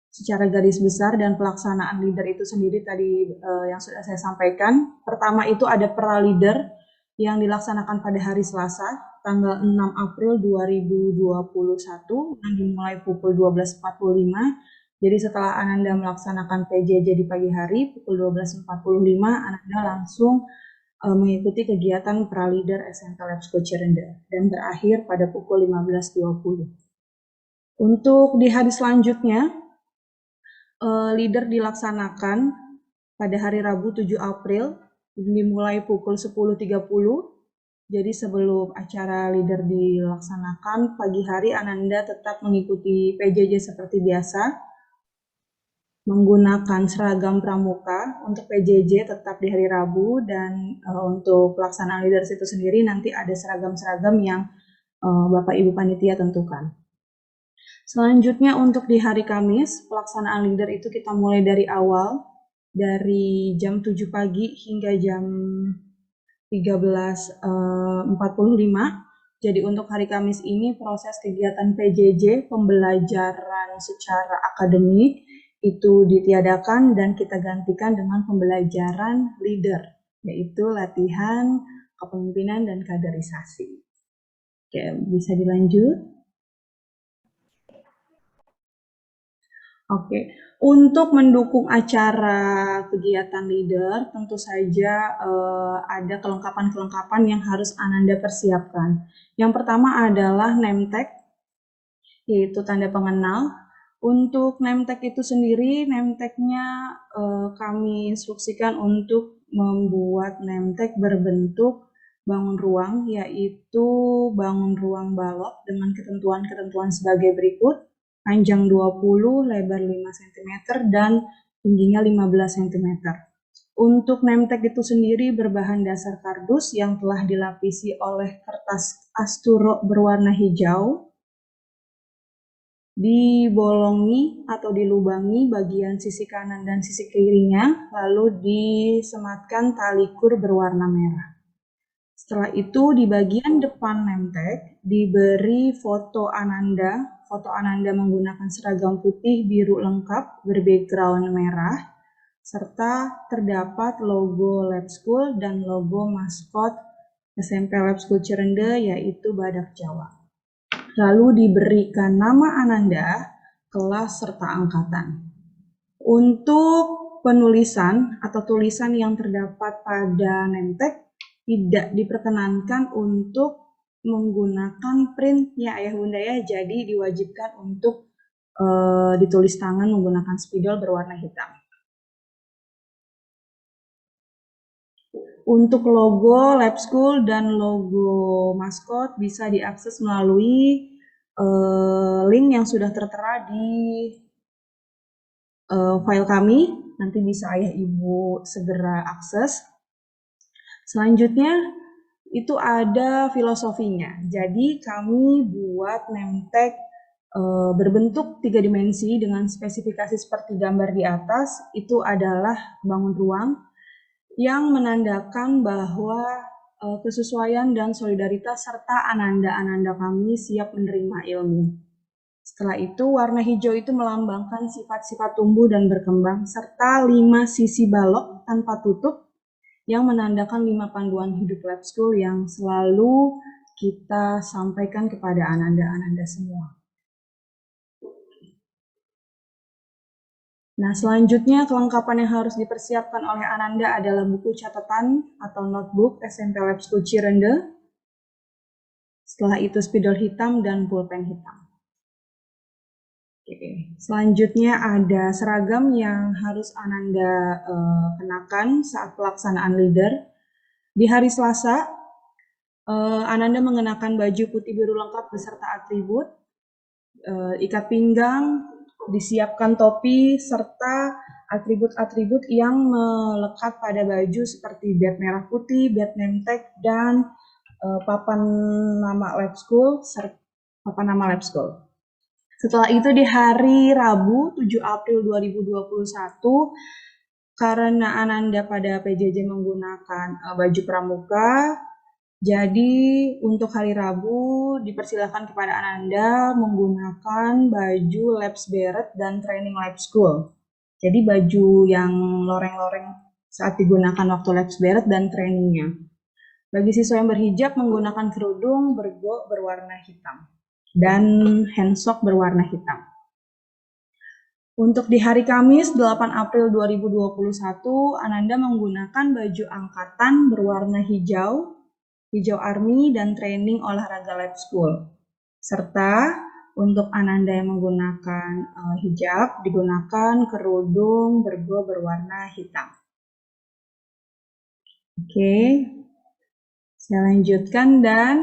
secara garis besar, dan pelaksanaan leader itu sendiri tadi yang sudah saya sampaikan. Pertama itu ada pra-leader yang dilaksanakan pada hari Selasa, tanggal 6 April 2021, yang dimulai pukul 12.45. Jadi setelah Ananda melaksanakan PJJ di pagi hari, pukul 12.45, Ananda langsung mengikuti kegiatan pra-leader SMP Lab School Cirende dan berakhir pada pukul 15.20. Untuk di hari selanjutnya, leader dilaksanakan pada hari Rabu 7 April dimulai pukul 10.30. Jadi sebelum acara leader dilaksanakan pagi hari, Ananda tetap mengikuti PJJ seperti biasa, menggunakan seragam pramuka. Untuk PJJ tetap di hari Rabu, dan untuk pelaksanaan leaders itu sendiri nanti ada seragam-seragam yang Bapak Ibu Panitia tentukan. Selanjutnya untuk di hari Kamis, pelaksanaan leader itu kita mulai dari awal, dari jam 7 pagi hingga jam 13.45. Jadi untuk hari Kamis ini proses kegiatan PJJ, pembelajaran secara akademik, itu ditiadakan dan kita gantikan dengan pembelajaran leader, yaitu latihan kepemimpinan dan kaderisasi. Oke, bisa dilanjut. Oke, untuk mendukung acara kegiatan leader, tentu saja ada kelengkapan-kelengkapan yang harus Ananda persiapkan. Yang pertama adalah name tag, yaitu tanda pengenal. Untuk name tag itu sendiri, name tag-nya kami instruksikan untuk membuat name tag berbentuk bangun ruang, yaitu bangun ruang balok dengan ketentuan-ketentuan sebagai berikut: panjang 20, lebar 5 cm, dan tingginya 15 cm. Untuk name tag itu sendiri berbahan dasar kardus yang telah dilapisi oleh kertas asturo berwarna hijau, dibolongi atau dilubangi bagian sisi kanan dan sisi kirinya, lalu disematkan tali kur berwarna merah. Setelah itu di bagian depan name tag diberi foto Ananda menggunakan seragam putih biru lengkap berbackground merah, serta terdapat logo Lab School dan logo maskot SMP Lab School Cirende, yaitu badak Jawa. Lalu diberikan nama Ananda, kelas, serta angkatan. Untuk penulisan atau tulisan yang terdapat pada name tag tidak diperkenankan untuk menggunakan print ya Ayah Bunda ya, jadi diwajibkan untuk ditulis tangan menggunakan spidol berwarna hitam. Untuk logo Lab School dan logo maskot bisa diakses melalui link yang sudah tertera di file kami. Nanti bisa Ayah Ibu segera akses. Selanjutnya itu ada filosofinya. Jadi kami buat name tag berbentuk 3 dimensi dengan spesifikasi seperti gambar di atas. Itu adalah bangun ruang yang menandakan bahwa kesesuaian dan solidaritas serta ananda-ananda kami siap menerima ilmu. Setelah itu, warna hijau itu melambangkan sifat-sifat tumbuh dan berkembang, serta 5 sisi balok tanpa tutup yang menandakan 5 panduan hidup Lab School yang selalu kita sampaikan kepada ananda-ananda semua. Nah, selanjutnya kelengkapan yang harus dipersiapkan oleh Ananda adalah buku catatan atau notebook SMP Lab School Cirende. Setelah itu spidol hitam dan pulpen hitam. Oke. Selanjutnya ada seragam yang harus Ananda kenakan saat pelaksanaan leader. Di hari Selasa, Ananda mengenakan baju putih biru lengkap beserta atribut, ikat pinggang, disiapkan topi, serta atribut-atribut yang melekat pada baju seperti badge merah putih, badge name tag, dan papan nama Lab School, papan nama Lab School. Setelah itu di hari Rabu 7 April 2021, karena Ananda pada PJJ menggunakan baju pramuka, jadi untuk hari Rabu dipersilakan kepada Ananda menggunakan baju Labs Beret dan Training Lab School. Jadi baju yang loreng-loreng saat digunakan waktu Labs Beret dan trainingnya. Bagi siswa yang berhijab menggunakan kerudung bergo berwarna hitam dan handsock berwarna hitam. Untuk di hari Kamis 8 April 2021, Ananda menggunakan baju angkatan berwarna hijau Army dan training olahraga Lab School. Serta untuk Ananda yang menggunakan hijab digunakan kerudung bergo berwarna hitam. Oke, saya lanjutkan dan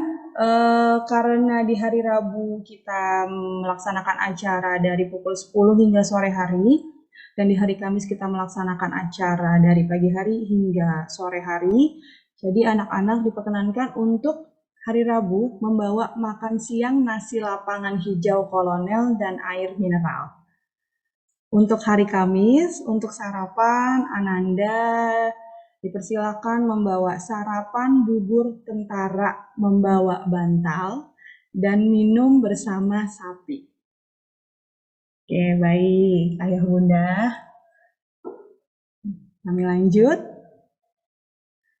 karena di hari Rabu kita melaksanakan acara dari pukul 10 hingga sore hari dan di hari Kamis kita melaksanakan acara dari pagi hari hingga sore hari. Jadi anak-anak diperkenankan untuk hari Rabu membawa makan siang nasi lapangan hijau kolonel dan air mineral. Untuk hari Kamis, untuk sarapan, Ananda dipersilakan membawa sarapan bubur tentara membawa bantal dan minum bersama sapi. Oke, baik, Ayah Bunda. Kami lanjut.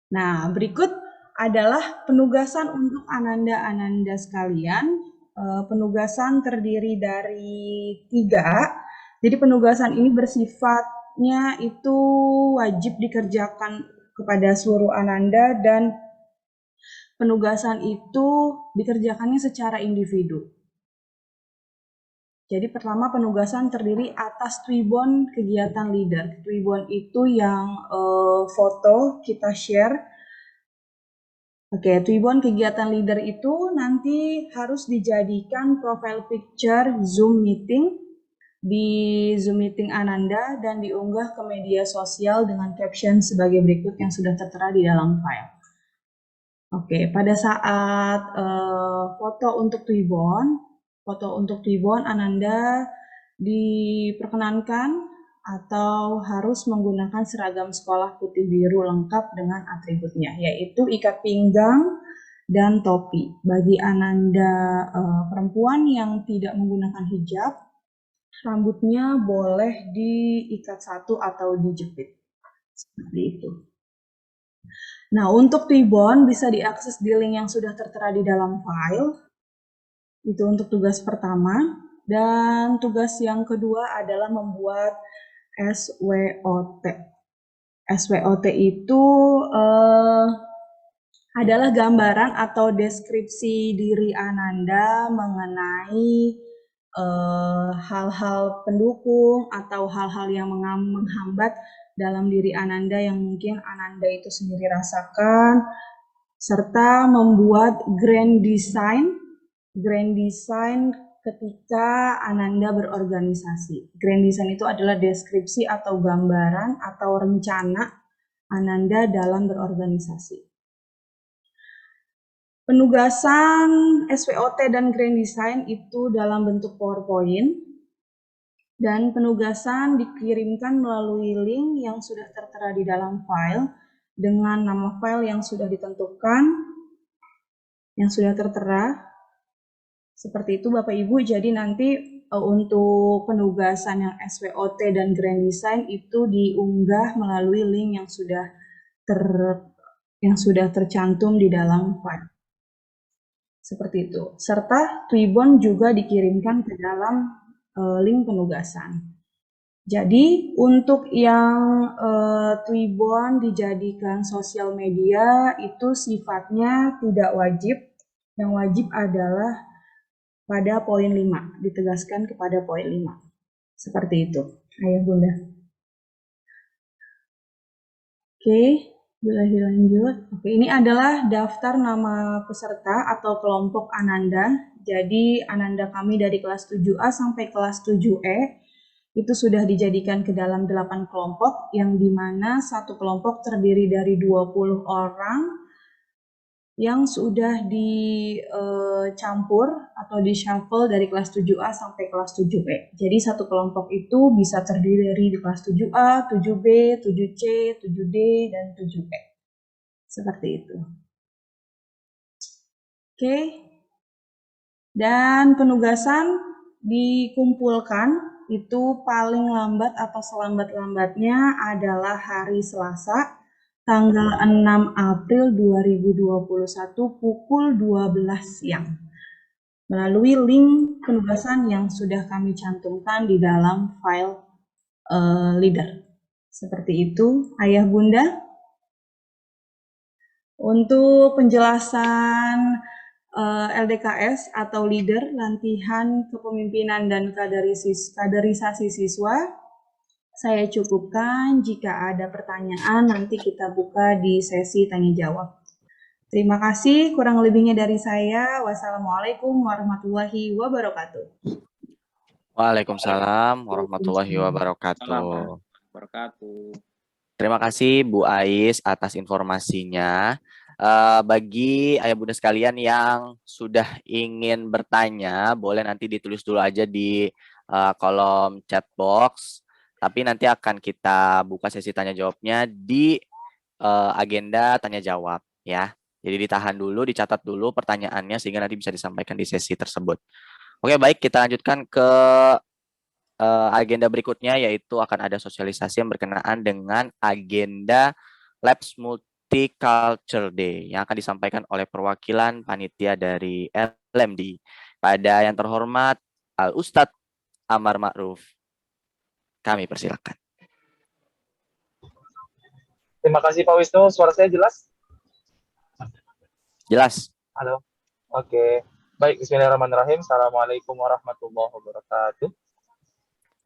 Nah, berikut adalah penugasan untuk ananda-ananda sekalian. Penugasan terdiri dari 3. Jadi penugasan ini bersifatnya itu wajib dikerjakan kepada seluruh ananda dan penugasan itu dikerjakannya secara individu. Jadi pertama penugasan terdiri atas Twibbon kegiatan leader. Twibbon itu yang foto kita share. Oke, Twibbon kegiatan leader itu nanti harus dijadikan profile picture Zoom meeting di Zoom meeting Ananda dan diunggah ke media sosial dengan caption sebagai berikut yang sudah tertera di dalam file. Oke, pada saat foto untuk Twibbon, Ananda diperkenankan atau harus menggunakan seragam sekolah putih biru lengkap dengan atributnya, yaitu ikat pinggang dan topi. Bagi ananda perempuan yang tidak menggunakan hijab, rambutnya boleh diikat satu atau dijepit. Seperti itu. Nah, untuk Twibbon bisa diakses di link yang sudah tertera di dalam file. Itu untuk tugas pertama. Dan tugas yang kedua adalah membuat SWOT. SWOT itu adalah gambaran atau deskripsi diri Ananda mengenai hal-hal pendukung atau hal-hal yang menghambat dalam diri Ananda yang mungkin Ananda itu sendiri rasakan, serta membuat grand design ketika Ananda berorganisasi. Grand design itu adalah deskripsi atau gambaran atau rencana Ananda dalam berorganisasi. Penugasan SWOT dan Grand Design itu dalam bentuk PowerPoint, dan penugasan dikirimkan melalui link yang sudah tertera di dalam file dengan nama file yang sudah ditentukan, yang sudah tertera. Seperti itu Bapak Ibu, jadi nanti untuk penugasan yang SWOT dan Grand Design itu diunggah melalui link yang sudah tercantum di dalam file. Seperti itu. Serta Twibbon juga dikirimkan ke dalam link penugasan. Jadi untuk yang Twibbon dijadikan sosial media itu sifatnya tidak wajib. Yang wajib adalah pada poin 5, ditegaskan kepada poin 5. Seperti itu, Ayah Bunda. Oke. Boleh dilanjut. Oke, ini adalah daftar nama peserta atau kelompok Ananda. Jadi Ananda kami dari kelas 7A sampai kelas 7E itu sudah dijadikan ke dalam 8 kelompok, yang dimana satu kelompok terdiri dari 20 orang yang sudah dicampur atau di-shuffle dari kelas 7A sampai kelas 7E. Jadi satu kelompok itu bisa terdiri dari kelas 7A, 7B, 7C, 7D, dan 7E. Seperti itu. Oke. Dan penugasan dikumpulkan itu paling lambat atau selambat-lambatnya adalah hari Selasa, tanggal 6 April 2021 pukul 12 siang. Melalui link penugasan yang sudah kami cantumkan di dalam file leader. Seperti itu, Ayah Bunda. Untuk penjelasan LDKS atau leader, latihan kepemimpinan dan kaderisasi siswa, saya cukupkan. Jika ada pertanyaan, nanti kita buka di sesi tanya jawab. Terima kasih, kurang lebihnya dari saya. Wassalamualaikum warahmatullahi wabarakatuh. Waalaikumsalam warahmatullahi wabarakatuh. Terima kasih Bu Ais atas informasinya. Bagi ayah bunda sekalian yang sudah ingin bertanya, boleh nanti ditulis dulu aja di kolom chat box. Tapi nanti akan kita buka sesi tanya jawabnya di agenda tanya jawab ya. Jadi ditahan dulu, dicatat dulu pertanyaannya sehingga nanti bisa disampaikan di sesi tersebut. Oke, baik, kita lanjutkan ke agenda berikutnya, yaitu akan ada sosialisasi yang berkenaan dengan agenda Labs Multicultural Day yang akan disampaikan oleh perwakilan panitia dari LMD. Pada yang terhormat Al Ustadz Amar Ma'ruf, kami persilakan. Terima kasih Pak Wisnu, suara saya jelas? Jelas. Halo. Oke. Baik, bismillahirrahmanirrahim. Assalamualaikum warahmatullahi wabarakatuh.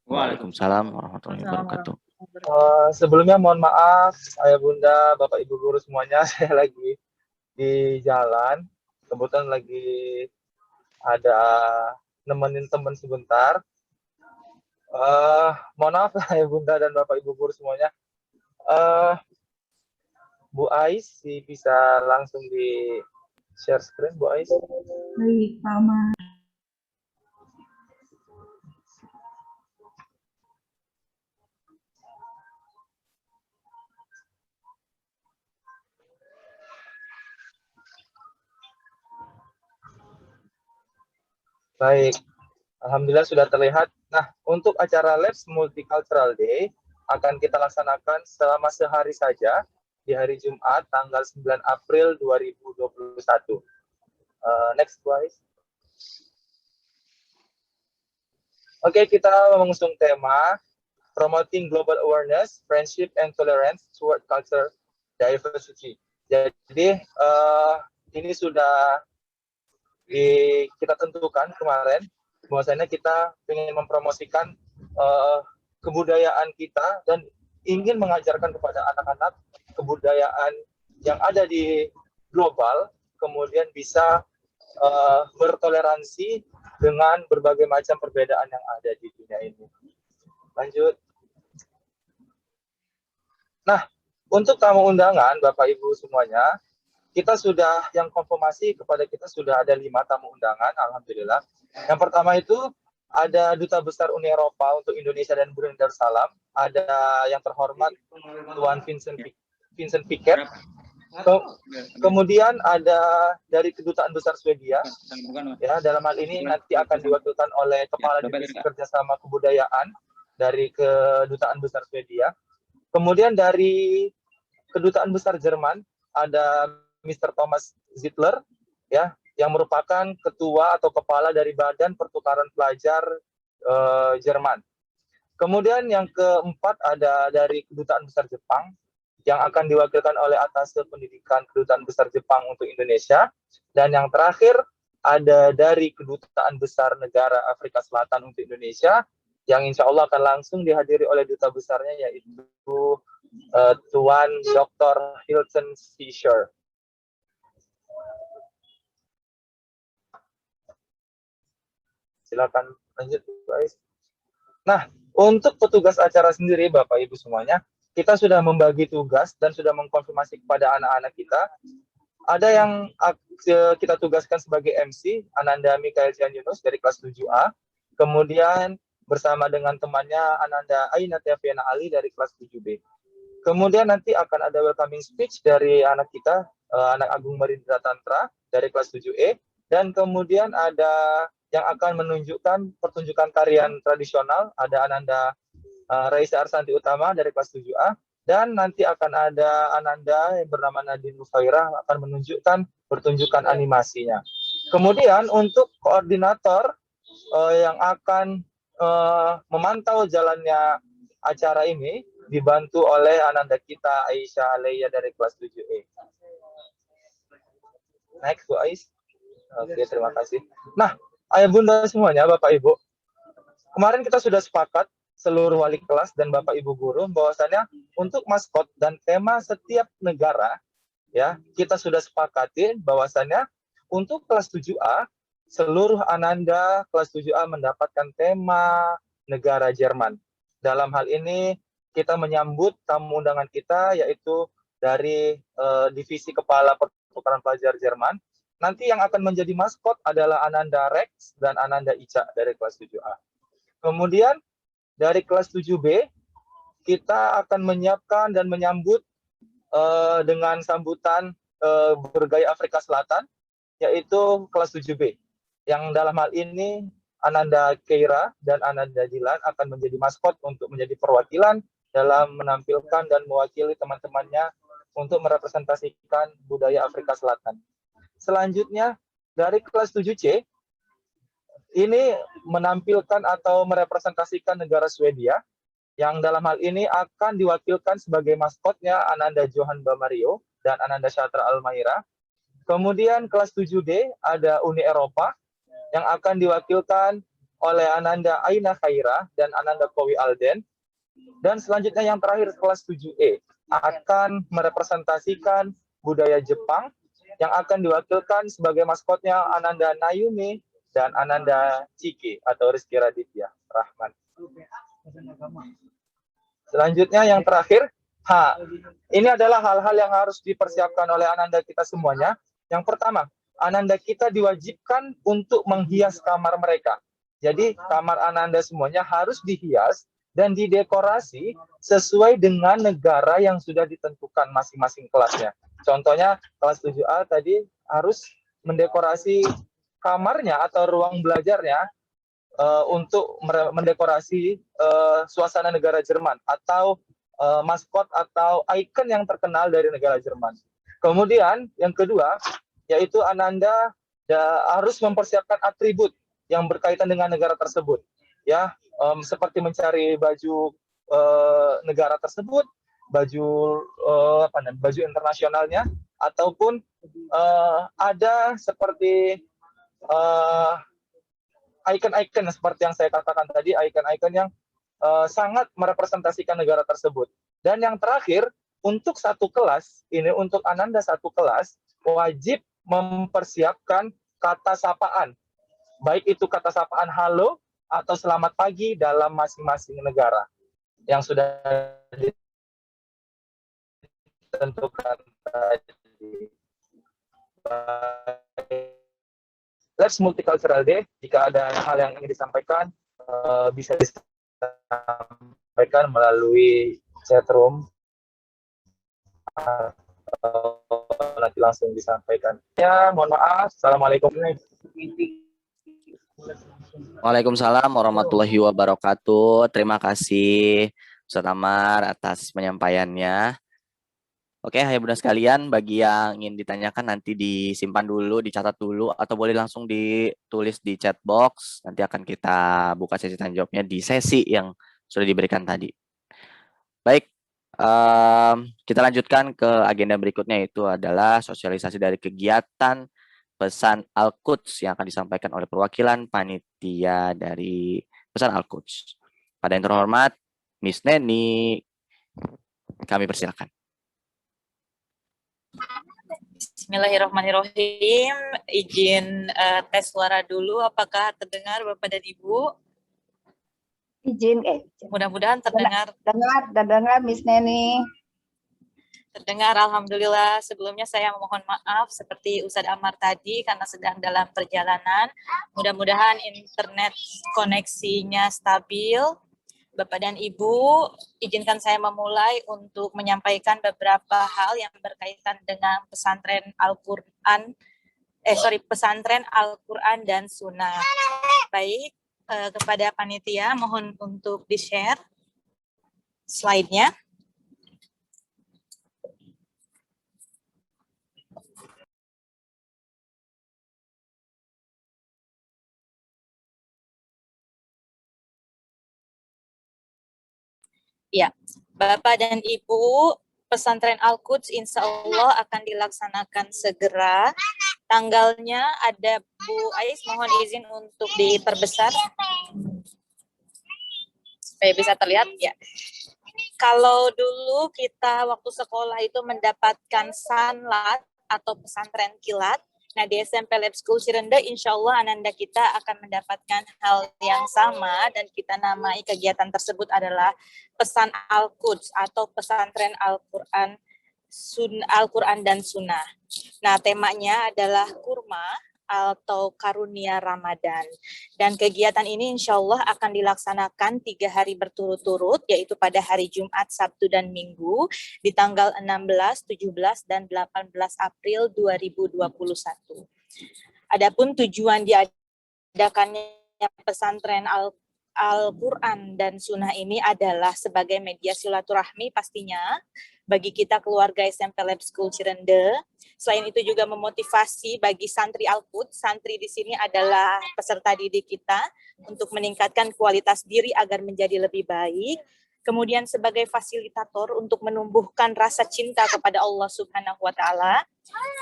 Waalaikumsalam warahmatullahi wabarakatuh. Sebelumnya mohon maaf, ayah bunda, bapak ibu guru semuanya, saya lagi di jalan. Kebetulan lagi ada nemenin teman sebentar. Mohon maaf ayah bunda dan bapak ibu guru semuanya. Bu Ais, bisa langsung di share screen, Bu Ais? Baik, Pak Amar. Baik, alhamdulillah sudah terlihat. Nah, untuk acara Labs Multicultural Day akan kita laksanakan selama sehari saja di hari Jumat tanggal 9 April 2021. Next, guys. Oke, kita mengusung tema Promoting Global Awareness, Friendship, and Tolerance Toward Culture Diversity. Jadi ini sudah kita tentukan kemarin bahwasanya kita ingin mempromosikan kebudayaan kita dan ingin mengajarkan kepada anak-anak kebudayaan yang ada di global, kemudian bisa bertoleransi dengan berbagai macam perbedaan yang ada di dunia ini. Lanjut. Nah, untuk tamu undangan, Bapak Ibu semuanya, kita sudah yang konfirmasi kepada kita sudah ada 5 tamu undangan, alhamdulillah. Yang pertama itu ada Duta Besar Uni Eropa untuk Indonesia dan Brunei Darussalam, ada yang terhormat Tuan Vincent Piket. Kemudian ada dari Kedutaan Besar Swedia, ya, dalam hal ini nanti akan diwakilkan oleh Kepala Divisi Kerjasama Kebudayaan dari Kedutaan Besar Swedia. Kemudian dari Kedutaan Besar Jerman ada Mr. Thomas Zittler, ya, yang merupakan ketua atau kepala dari Badan Pertukaran Pelajar Jerman. Kemudian yang keempat ada dari Kedutaan Besar Jepang, yang akan diwakilkan oleh Atase Pendidikan Kedutaan Besar Jepang untuk Indonesia. Dan yang terakhir ada dari Kedutaan Besar Negara Afrika Selatan untuk Indonesia, yang insya Allah akan langsung dihadiri oleh duta besarnya, yaitu Tuan Dr. Hilton Fisher. Silakan lanjut, guys. Nah, untuk petugas acara sendiri, Bapak Ibu semuanya, kita sudah membagi tugas dan sudah mengkonfirmasi kepada anak-anak kita. Ada yang kita tugaskan sebagai MC, Ananda Mikael Cian Yunus dari kelas 7A. Kemudian bersama dengan temannya Ananda Aina Tiafiana Ali dari kelas 7B. Kemudian nanti akan ada welcoming speech dari anak kita, anak Agung Marindra Tantra dari kelas 7E. Dan kemudian ada yang akan menunjukkan pertunjukan tarian tradisional, ada Ananda Raisa Arsanti Utama dari kelas 7A, dan nanti akan ada Ananda yang bernama Nadine Nufairah akan menunjukkan pertunjukan animasinya. Kemudian untuk koordinator yang akan memantau jalannya acara ini dibantu oleh Ananda kita Aisyah Aleya dari kelas 7E. Next, Bu Ais. Oke, terima kasih. Nah, ayah bunda semuanya, Bapak Ibu, kemarin kita sudah sepakat seluruh wali kelas dan Bapak Ibu guru bahwasannya untuk maskot dan tema setiap negara, ya, kita sudah sepakati bahwasannya untuk kelas 7A seluruh Ananda kelas 7A mendapatkan tema negara Jerman. Dalam hal ini kita menyambut tamu undangan kita, yaitu dari Divisi Kepala Pertukaran Pelajar Jerman. Nanti yang akan menjadi maskot adalah Ananda Rex dan Ananda Ica dari kelas 7A. Kemudian dari kelas 7B, kita akan menyiapkan dan menyambut dengan sambutan bergaya Afrika Selatan, yaitu kelas 7B. Yang dalam hal ini, Ananda Keira dan Ananda Dilan akan menjadi maskot untuk menjadi perwakilan dalam menampilkan dan mewakili teman-temannya untuk merepresentasikan budaya Afrika Selatan. Selanjutnya, dari kelas 7C, ini menampilkan atau merepresentasikan negara Swedia, yang dalam hal ini akan diwakilkan sebagai maskotnya Ananda Johan Bamario dan Ananda Shatra Almaira. Kemudian kelas 7D ada Uni Eropa, yang akan diwakilkan oleh Ananda Aina Khaira dan Ananda Kowi Alden. Dan selanjutnya yang terakhir kelas 7E akan merepresentasikan budaya Jepang, yang akan diwakilkan sebagai maskotnya Ananda Nayumi dan Ananda Chiki atau Rizky Raditya Rahman. Selanjutnya yang terakhir, ini adalah hal-hal yang harus dipersiapkan oleh Ananda kita semuanya. Yang pertama, Ananda kita diwajibkan untuk menghias kamar mereka. Jadi kamar Ananda semuanya harus dihias dan didekorasi sesuai dengan negara yang sudah ditentukan masing-masing kelasnya. Contohnya kelas 7A tadi harus mendekorasi kamarnya atau ruang belajarnya untuk mendekorasi suasana negara Jerman atau maskot atau ikon yang terkenal dari negara Jerman. Kemudian yang kedua, yaitu Ananda harus mempersiapkan atribut yang berkaitan dengan negara tersebut, ya, seperti mencari baju negara tersebut, baju internasionalnya, ataupun ada seperti icon-icon seperti yang saya katakan tadi, icon-icon yang sangat merepresentasikan negara tersebut. Dan yang terakhir, untuk satu kelas, ini untuk Ananda satu kelas, wajib mempersiapkan kata sapaan. Baik itu kata sapaan halo atau selamat pagi dalam masing-masing negara yang sudah ditentukan tadi. Labs Multicultural Day, jika ada hal yang ingin disampaikan, bisa disampaikan melalui chat room atau nanti langsung disampaikan. Ya, mohon maaf. Assalamualaikum. Waalaikumsalam warahmatullahi wabarakatuh. Terima kasih Ustaz Amar atas penyampaiannya. Oke, ayah bunda sekalian, bagi yang ingin ditanyakan nanti disimpan dulu, dicatat dulu, atau boleh langsung ditulis di chat box. Nanti akan kita buka sesi tanya jawabnya di sesi yang sudah diberikan tadi. Baik, kita lanjutkan ke agenda berikutnya, itu adalah sosialisasi dari kegiatan pesan Al-Quds yang akan disampaikan oleh perwakilan panitia dari pesan Al-Quds. Pada yang terhormat, Miss Neni, kami persilakan. Bismillahirrahmanirrahim. Izin tes suara dulu. Apakah terdengar Bapak dan Ibu? Izin, Mudah-mudahan terdengar. Terdengar Miss Neni. Terdengar, alhamdulillah. Sebelumnya saya mohon maaf seperti Ustadz Amar tadi karena sedang dalam perjalanan. Mudah-mudahan internet koneksinya stabil. Bapak dan Ibu, izinkan saya memulai untuk menyampaikan beberapa hal yang berkaitan dengan pesantren Al-Quran, pesantren Al-Quran dan Sunnah. Baik, kepada panitia mohon untuk di-share slide-nya. Ya, Bapak dan Ibu, pesantren Al-Quds insya Allah akan dilaksanakan segera. Tanggalnya ada Bu Ais, mohon izin untuk diperbesar supaya bisa terlihat ya. Kalau dulu kita waktu sekolah itu mendapatkan sanlat atau pesantren kilat, nah di SMP Lab School Cirende insya Allah ananda kita akan mendapatkan hal yang sama dan kita namai kegiatan tersebut adalah pesan Al-Quds atau pesantren Al-Quran Al-Quran dan Sunnah. Nah temanya adalah kurma atau karunia Ramadan. Dan kegiatan ini insya Allah akan dilaksanakan 3 hari berturut-turut, yaitu pada hari Jumat, Sabtu, dan Minggu di tanggal 16, 17, dan 18 April 2021. Adapun tujuan diadakannya pesantren Al-Quran dan Sunnah ini adalah sebagai media silaturahmi pastinya bagi kita keluarga SMP Lab School Cirende. Selain itu juga memotivasi bagi santri Al-Quds. Santri di sini adalah peserta didik kita untuk meningkatkan kualitas diri agar menjadi lebih baik. Kemudian sebagai fasilitator untuk menumbuhkan rasa cinta kepada Allah Subhanahu wa Ta'ala,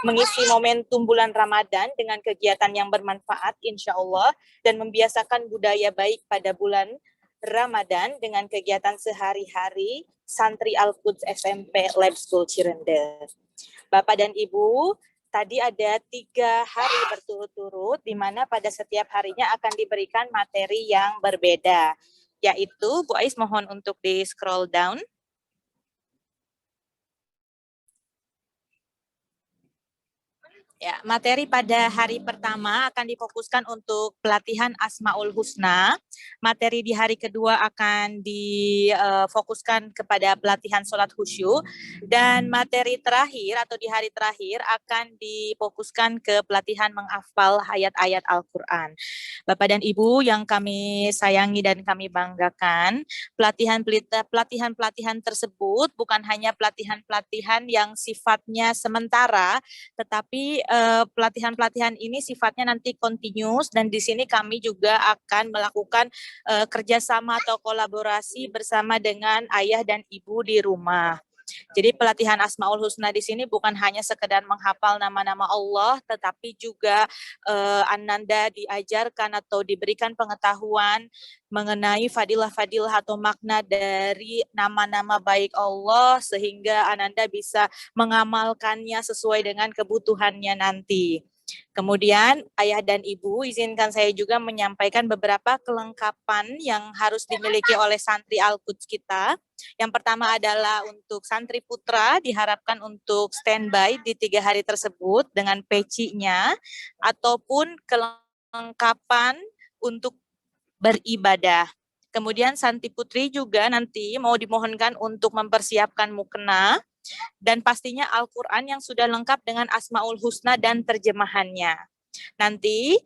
mengisi momentum bulan Ramadan dengan kegiatan yang bermanfaat insya Allah, dan membiasakan budaya baik pada bulan Ramadan dengan kegiatan sehari-hari santri Al-Quds SMP Lab School Cirende. Bapak dan Ibu, tadi ada 3 hari berturut-turut di mana pada setiap harinya akan diberikan materi yang berbeda, yaitu Bu Ais mohon untuk di scroll down. Ya, materi pada hari pertama akan difokuskan untuk pelatihan Asmaul Husna. Materi di hari kedua akan difokuskan kepada pelatihan sholat khusyuk. Dan materi terakhir atau di hari terakhir akan difokuskan ke pelatihan menghafal ayat-ayat Al-Quran. Bapak dan Ibu yang kami sayangi dan kami banggakan, pelatihan-pelatihan tersebut bukan hanya pelatihan-pelatihan yang sifatnya sementara, tetapi pelatihan-pelatihan ini sifatnya nanti continuous, dan di sini kami juga akan melakukan kerjasama atau kolaborasi bersama dengan ayah dan ibu di rumah. Jadi pelatihan Asmaul Husna di sini bukan hanya sekedar menghafal nama-nama Allah, tetapi juga Ananda diajarkan atau diberikan pengetahuan mengenai fadilah-fadilah atau makna dari nama-nama baik Allah, sehingga Ananda bisa mengamalkannya sesuai dengan kebutuhannya nanti. Kemudian ayah dan ibu, izinkan saya juga menyampaikan beberapa kelengkapan yang harus dimiliki oleh santri Al-Quds kita. Yang pertama adalah untuk santri putra diharapkan untuk standby di 3 hari tersebut dengan pecinya, ataupun kelengkapan untuk beribadah. Kemudian santri putri juga nanti mau dimohonkan untuk mempersiapkan mukena, dan pastinya Al-Quran yang sudah lengkap dengan Asmaul Husna dan terjemahannya. Nanti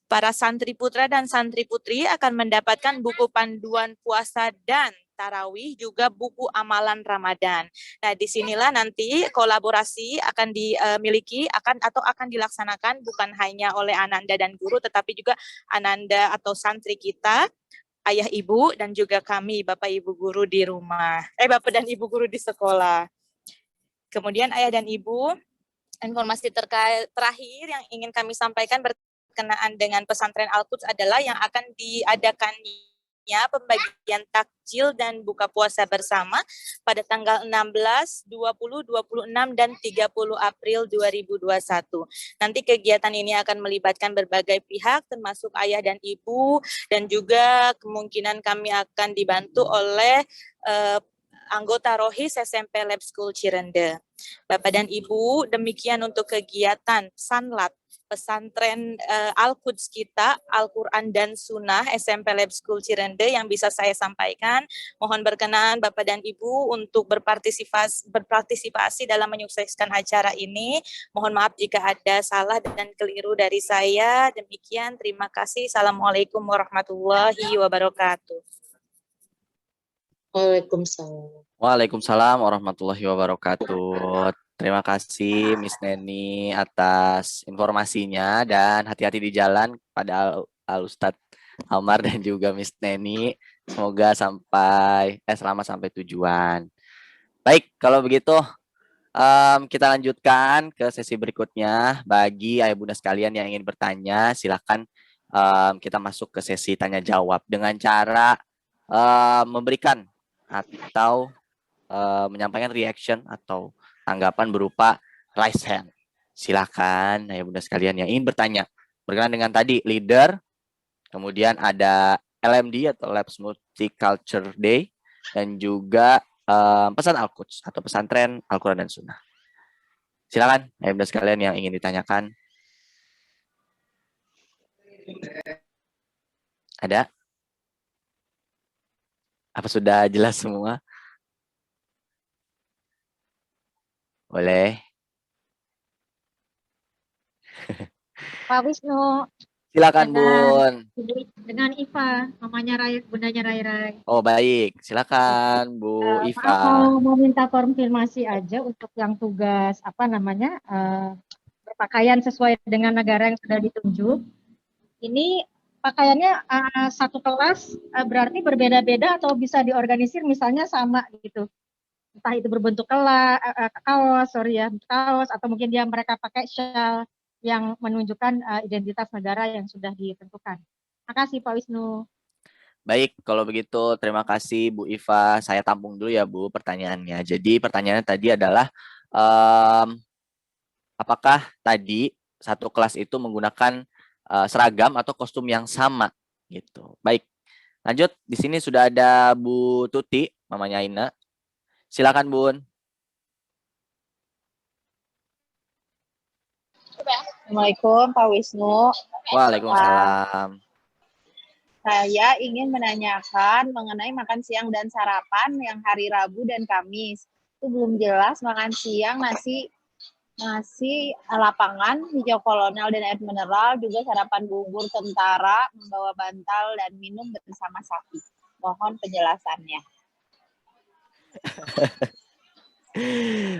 para santri putra dan santri putri akan mendapatkan buku panduan puasa dan tarawih, juga buku amalan Ramadan. Nah, disinilah nanti kolaborasi akan dimiliki, akan dilaksanakan bukan hanya oleh Ananda dan guru, tetapi juga Ananda atau santri kita, ayah ibu, dan juga kami Bapak Ibu guru di rumah. Bapak dan Ibu guru di sekolah. Kemudian ayah dan ibu, informasi terakhir yang ingin kami sampaikan berkenaan dengan pesantren Al-Quds adalah yang akan diadakannya pembagian takjil dan buka puasa bersama pada tanggal 16, 20, 26, dan 30 April 2021. Nanti kegiatan ini akan melibatkan berbagai pihak termasuk ayah dan ibu, dan juga kemungkinan kami akan dibantu oleh anggota Rohis SMP Lab School Cirende. Bapak dan Ibu, demikian untuk kegiatan Sanlat pesantren Al-Quds kita, Al-Quran dan Sunnah SMP Lab School Cirende yang bisa saya sampaikan. Mohon berkenan Bapak dan Ibu untuk berpartisipasi dalam menyukseskan acara ini. Mohon maaf jika ada salah dan keliru dari saya. Demikian, terima kasih. Assalamualaikum warahmatullahi wabarakatuh. Waalaikumsalam. Waalaikumsalam warahmatullahi wabarakatuh. Terima kasih Miss Neni atas informasinya, dan hati-hati di jalan pada Al-Ustadz Amar dan juga Miss Neni. Semoga selamat sampai tujuan. Baik, kalau begitu kita lanjutkan ke sesi berikutnya. Bagi ayah bunda sekalian yang ingin bertanya, silakan kita masuk ke sesi tanya jawab dengan cara memberikan atau menyampaikan reaction atau tanggapan berupa raise hand. Silakan ayah bunda sekalian yang ingin bertanya berkenaan dengan tadi leader, kemudian ada LMD atau Labs Multicultural Day, dan juga pesan Al-Quds atau pesantren Al-Quran dan Sunnah. Silakan ayah bunda sekalian yang ingin ditanyakan. Ada? Apa sudah jelas semua? Boleh. Pak Wisnu. Silakan Bun. Dengan Iva, mamanya Rai, bundanya Rai. Oh baik, silakan Bu Iva. Aku mau minta konfirmasi aja untuk yang tugas berpakaian sesuai dengan negara yang sudah ditunjuk. Ini pakaiannya satu kelas berarti berbeda-beda atau bisa diorganisir misalnya sama gitu. Entah itu berbentuk kaos atau mungkin mereka pakai shawl yang menunjukkan identitas negara yang sudah ditentukan. Terima kasih Pak Wisnu. Baik, kalau begitu terima kasih Bu Iva. Saya tampung dulu ya Bu pertanyaannya. Jadi pertanyaannya tadi adalah apakah tadi satu kelas itu menggunakan seragam atau kostum yang sama gitu. Baik. Lanjut, di sini sudah ada Bu Tuti, mamanya Aina. Silakan Bun. Assalamualaikum Pak Wisnu. Waalaikumsalam. Saya ingin menanyakan mengenai makan siang dan sarapan yang hari Rabu dan Kamis. Itu belum jelas, makan siang nasi lapangan, hijau kolonel dan air mineral, juga sarapan bubur tentara, membawa bantal dan minum bersama sapi. Mohon penjelasannya.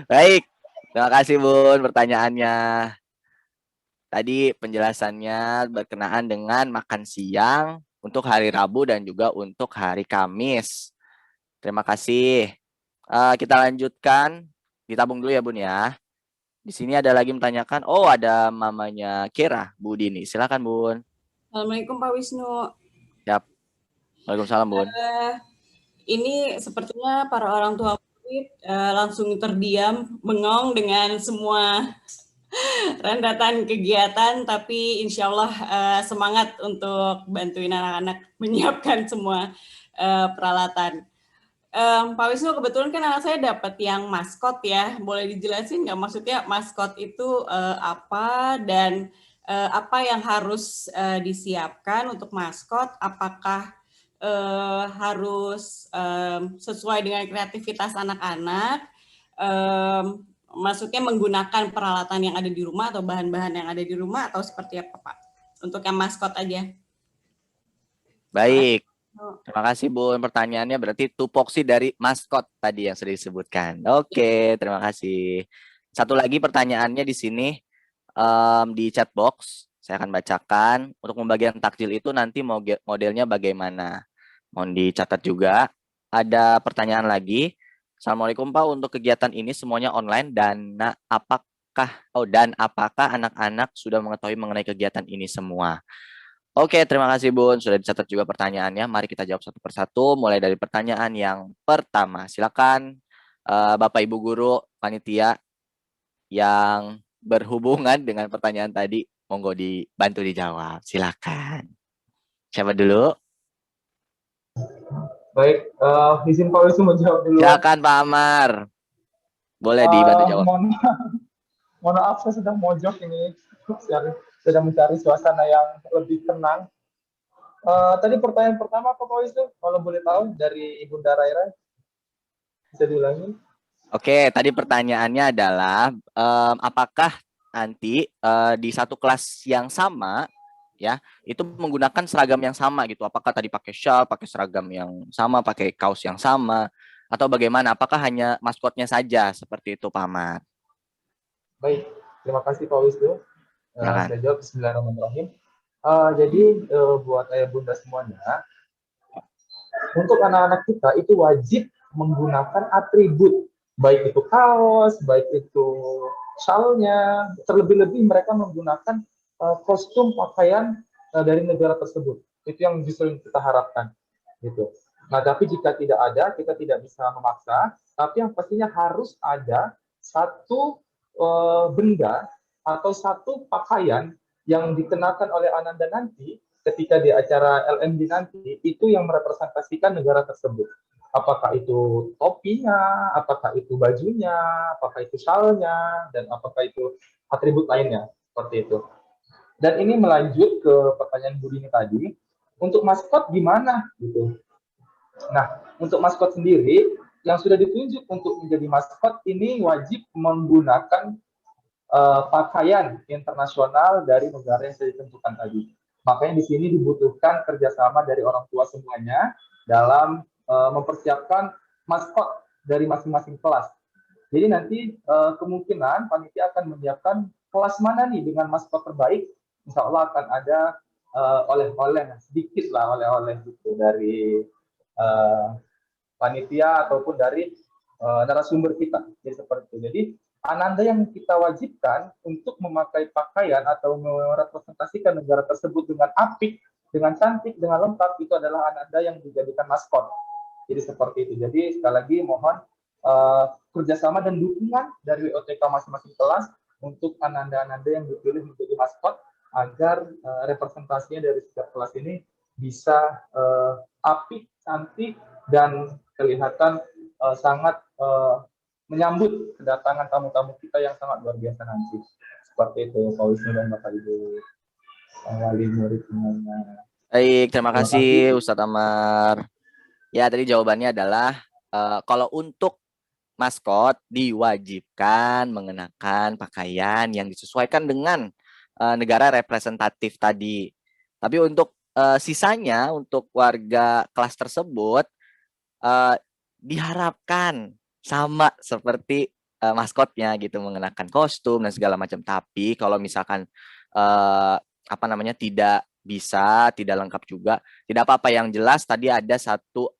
Baik, terima kasih Bun pertanyaannya. Tadi penjelasannya berkenaan dengan makan siang untuk hari Rabu dan juga untuk hari Kamis. Terima kasih. Kita lanjutkan. Ditabung dulu ya Bun ya. Di sini ada lagi menanyakan. Oh, ada mamanya Kira, Bu Dini. Silakan Bun. Assalamualaikum Pak Wisnu. Siap. Waalaikumsalam Bun. Ini sepertinya para orang tua murid langsung terdiam, bengong dengan semua rentetan kegiatan, tapi insya Allah semangat untuk bantuin anak-anak menyiapkan semua peralatan. Pak Wisnu, kebetulan kan anak saya dapat yang maskot ya, boleh dijelasin nggak maksudnya maskot itu apa dan apa yang harus disiapkan untuk maskot, apakah harus sesuai dengan kreativitas anak-anak, maksudnya menggunakan peralatan yang ada di rumah atau bahan-bahan yang ada di rumah atau seperti apa Pak? Untuk yang maskot aja. Baik. Terima kasih Bun. Pertanyaannya berarti tupoksi dari maskot tadi yang sudah disebutkan. Oke, terima kasih. Satu lagi pertanyaannya di sini di chat box. Saya akan bacakan. Untuk pembagian takjil itu nanti modelnya bagaimana? Mohon dicatat juga. Ada pertanyaan lagi. Assalamualaikum Pak. Untuk kegiatan ini semuanya online dan apakah anak-anak sudah mengetahui mengenai kegiatan ini semua? Oke, terima kasih Bun. Sudah dicatat juga pertanyaannya. Mari kita jawab satu persatu. Mulai dari pertanyaan yang pertama. Silakan Bapak Ibu Guru, panitia yang berhubungan dengan pertanyaan tadi. Monggo dibantu dijawab. Silakan. Siapa dulu? Baik, izin Pak Wisnu menjawab dulu. Silakan Pak Amar. Boleh dibantu jawab. Mohon maaf, saya sedang mojok ini. Sedang mencari suasana yang lebih tenang. Tadi pertanyaan pertama apa Pak Wisnu? Kalau boleh tahu dari Ibu Raira, bisa diulangi? Oke, tadi pertanyaannya adalah apakah nanti di satu kelas yang sama, ya, itu menggunakan seragam yang sama gitu? Apakah tadi pakai shawl, pakai seragam yang sama, pakai kaos yang sama, atau bagaimana? Apakah hanya maskotnya saja seperti itu, Pak Ahmad? Baik, terima kasih Pak Wisnu. Saya jawab Bismillahirrahmanirrahim. Jadi buat ayah bunda semuanya, untuk anak-anak kita itu wajib menggunakan atribut, baik itu kaos, baik itu shawlnya, terlebih-lebih mereka menggunakan kostum pakaian dari negara tersebut. Itu yang justru kita harapkan, gitu. Nah, tapi jika tidak ada, kita tidak bisa memaksa. Tapi yang pastinya harus ada satu benda atau satu pakaian yang dikenakan oleh Ananda nanti ketika di acara LMD nanti, itu yang merepresentasikan negara tersebut. Apakah itu topinya, apakah itu bajunya, apakah itu shawlnya, dan apakah itu atribut lainnya, seperti itu. Dan ini melanjut ke pertanyaan Bu Dini tadi, untuk maskot gimana? Gitu. Nah, untuk maskot sendiri, yang sudah ditunjuk untuk menjadi maskot ini wajib menggunakan pakaian internasional dari negara yang saya tentukan tadi. Makanya di sini dibutuhkan kerjasama dari orang tua semuanya dalam mempersiapkan maskot dari masing-masing kelas. Jadi nanti kemungkinan panitia akan menyiapkan kelas mana nih dengan maskot terbaik. Insya Allah akan ada oleh-oleh sedikit lah oleh-oleh gitu dari panitia ataupun dari narasumber kita. Jadi seperti itu. Jadi Ananda yang kita wajibkan untuk memakai pakaian atau merepresentasikan negara tersebut dengan apik, dengan cantik, dengan lengkap, itu adalah Ananda yang dijadikan maskot. Jadi seperti itu. Jadi sekali lagi mohon kerjasama dan dukungan dari WOTK masing-masing kelas untuk Ananda-Ananda yang dipilih menjadi maskot agar representasinya dari setiap kelas ini bisa apik, cantik, dan kelihatan sangat menyambut kedatangan tamu-tamu kita yang sangat luar biasa nanti. Seperti itu, Pak Wisnu dan Bapak Ibu wali murid semuanya. Baik, terima kasih Ustadz Amar. Ya, tadi jawabannya adalah kalau untuk maskot diwajibkan mengenakan pakaian yang disesuaikan dengan negara representatif tadi. Tapi untuk sisanya, untuk warga kelas tersebut diharapkan sama seperti maskotnya gitu, mengenakan kostum dan segala macam. Tapi kalau misalkan tidak bisa, tidak lengkap juga, tidak apa-apa. Yang jelas tadi ada satu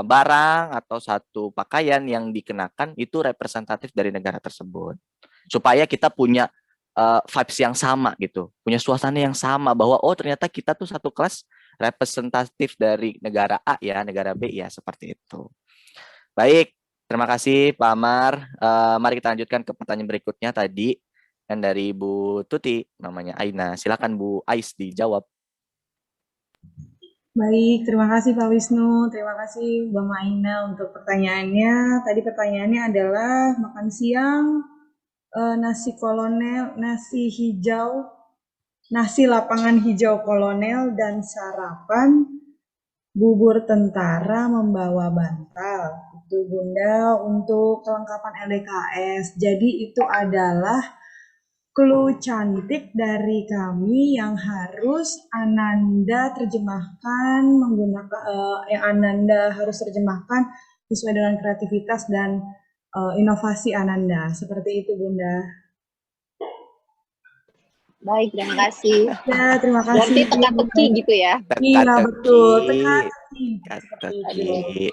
barang atau satu pakaian yang dikenakan itu representatif dari negara tersebut. Supaya kita punya vibes yang sama gitu, punya suasana yang sama bahwa oh ternyata kita tuh satu kelas representatif dari negara A ya, negara B ya, seperti itu. Baik, terima kasih Pak Amar. Mari kita lanjutkan ke pertanyaan berikutnya tadi yang dari Bu Tuti, namanya Aina. Silakan Bu Ais dijawab. Baik, terima kasih Pak Wisnu, terima kasih Mbak Maina untuk pertanyaannya. Tadi pertanyaannya adalah makan siang nasi kolonel, nasi hijau, nasi lapangan hijau kolonel, dan sarapan bubur tentara membawa bantal. Itu Bunda untuk kelengkapan LDKS. Jadi itu adalah clue cantik dari kami yang harus Ananda terjemahkan menggunakan yang Ananda harus terjemahkan sesuai dengan kreativitas dan inovasi Ananda. Seperti itu, Bunda. Baik, terima kasih. Ya, terima kasih. Berarti teka-teki gitu ya? Iya, betul. Teka-teki. Teka-teki.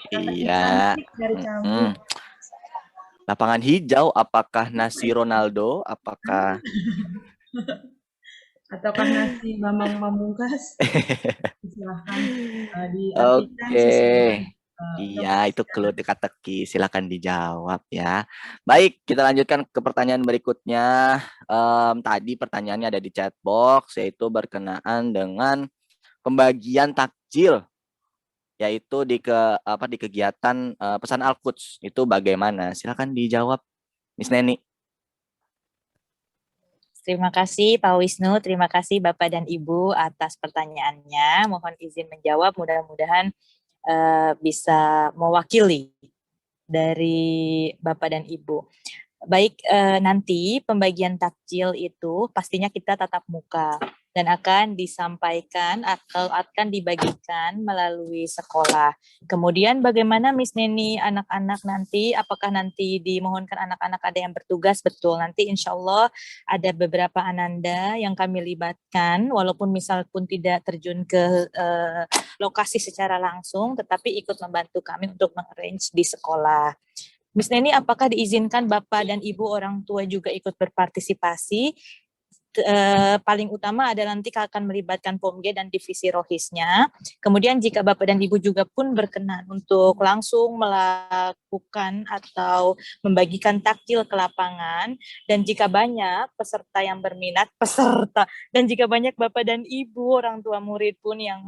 Teka-teki Iya. cantik dari kami. Lapangan hijau, apakah nasi Ronaldo? Apakah ataukah nasi Bambang Pamungkas? Silahkan diartikan sesuai. Iya, itu clue teka-teki. Silakan dijawab ya. Baik, kita lanjutkan ke pertanyaan berikutnya. Tadi pertanyaannya ada di chat box, yaitu berkenaan dengan pembagian takjil, yaitu di kegiatan pesan Al-Quds. Itu bagaimana? Silakan dijawab, Miss Neni. Terima kasih Pak Wisnu, terima kasih Bapak dan Ibu atas pertanyaannya. Mohon izin menjawab, mudah-mudahan bisa mewakili dari Bapak dan Ibu. Baik, nanti pembagian takjil itu pastinya kita tatap muka dan akan disampaikan atau akan dibagikan melalui sekolah. Kemudian bagaimana Miss Neni anak-anak nanti, apakah nanti dimohonkan anak-anak ada yang bertugas? Betul, nanti insya Allah ada beberapa ananda yang kami libatkan, walaupun misal pun tidak terjun ke lokasi secara langsung, tetapi ikut membantu kami untuk mengarrange di sekolah. Miss Neni, apakah diizinkan Bapak dan Ibu orang tua juga ikut berpartisipasi? Paling utama adalah nanti akan melibatkan POMG dan divisi rohisnya. Kemudian jika Bapak dan Ibu juga pun berkenan untuk langsung melakukan atau membagikan takjil ke lapangan, dan jika banyak peserta yang berminat, dan jika banyak Bapak dan Ibu orang tua murid pun yang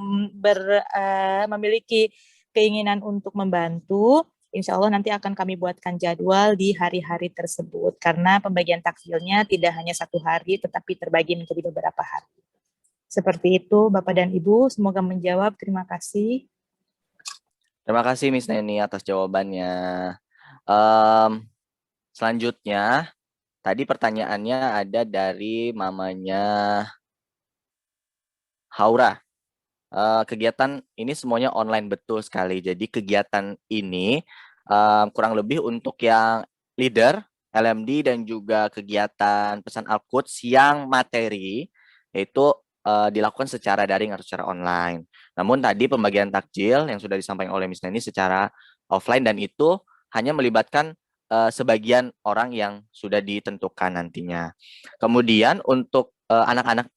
memiliki keinginan untuk membantu, insya Allah nanti akan kami buatkan jadwal di hari-hari tersebut, karena pembagian takjilnya tidak hanya satu hari, tetapi terbagi menjadi beberapa hari. Seperti itu Bapak dan Ibu, semoga menjawab. Terima kasih. Terima kasih Miss Neni atas jawabannya. Selanjutnya, tadi pertanyaannya ada dari mamanya Haura. Kegiatan ini semuanya online betul sekali. Jadi kegiatan ini kurang lebih untuk yang leader, LMD, dan juga kegiatan pesan Al-Quds yang materi, yaitu dilakukan secara daring atau secara online. Namun tadi pembagian takjil yang sudah disampaikan oleh Miss Neni secara offline, dan itu hanya melibatkan sebagian orang yang sudah ditentukan nantinya. Kemudian untuk anak-anak,